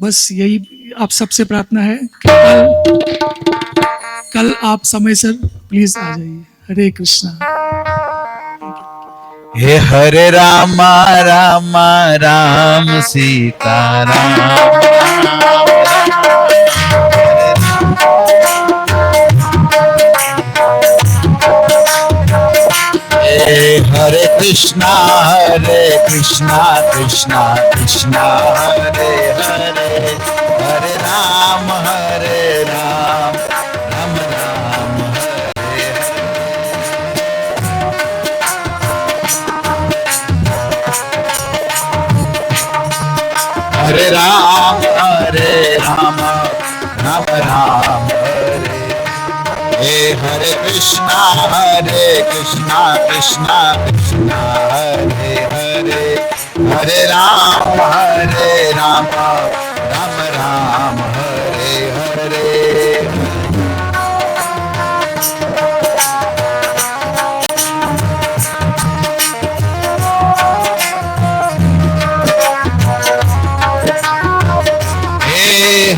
बस यही आप सबसे प्रार्थना है कि कल आप समय से प्लीज आ जाइए। हरे कृष्णा। हे हरे राम राम राम सीता राम, हरे कृष्णा कृष्णा कृष्णा हरे हरे, हरे राम राम राम हरे हरे, हरे राम राम राम हरे, हरे कृष्णा कृष्णा कृष्णा हरे हरे, हरे राम राम राम हरे हरे।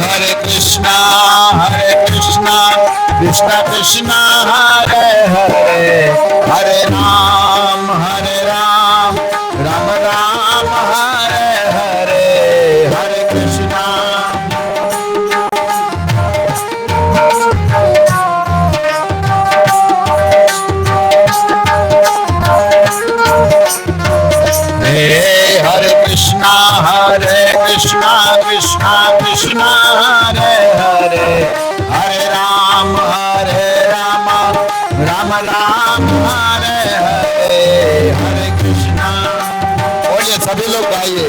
हरे कृष्णा कृष्णा कृष्णा हरे हरे, हरे राम राम राम हरे हरे, हरे कृष्णा। हरे कृष्णा कृष्णा कृष्णा हरे हरे, हरे राम राम राम हरे हरे, हरे कृष्णा। बोलिए सभी लोग गाइए।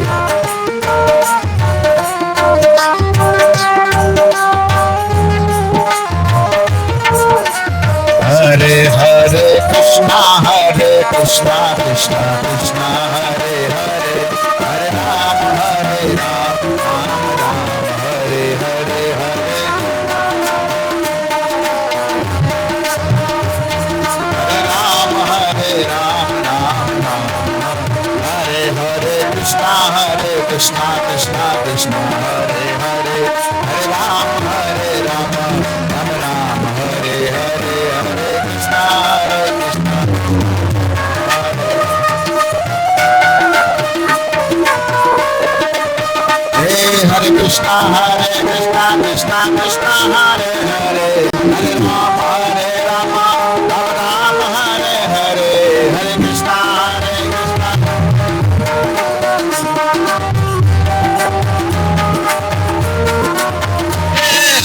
हरे हरे कृष्णा कृष्णा कृष्णा हरे हरे, हरे राम राम हरे हरे, हरे राम हरे हरे कृष्णा कृष्णा हरे हरे, हरे राम राम राम हरे हरे, हरे कृष्णा हरे कृष्णा कृष्णा हरे हरे, हरे राम राम राम हरे हरे,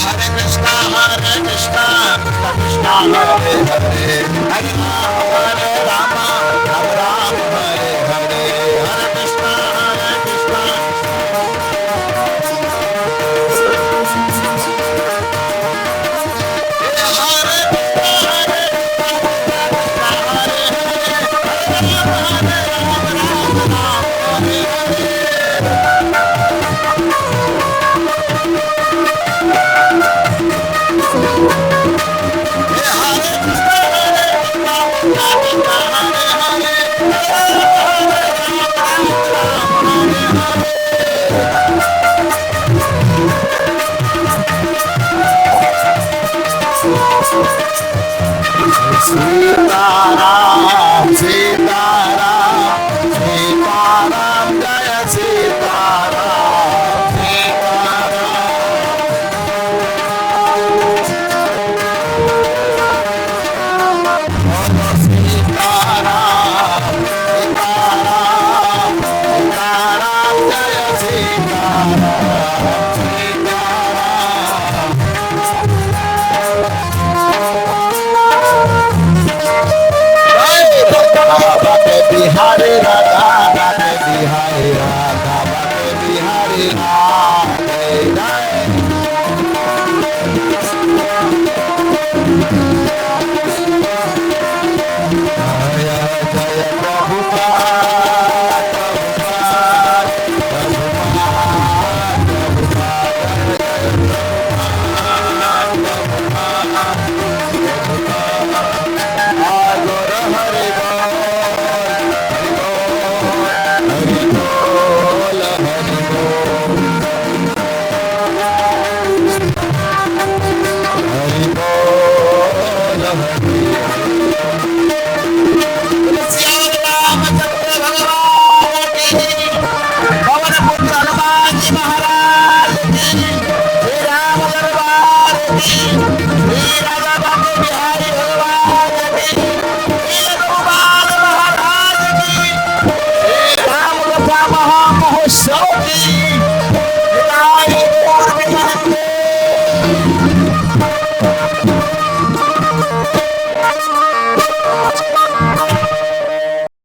हरे कृष्णा हरे कृष्णा कृष्णा हरे हरे, हरे राम राम हरे हरे, हरे कृष्णा सीताराम सीताराम सीताराम जय सीताराम सीताराम सीताराम सीताराम जय सीताराम बिहारी राधा राधे बिहारी राधा राधे बिहारी राधे जय जय सौगी राय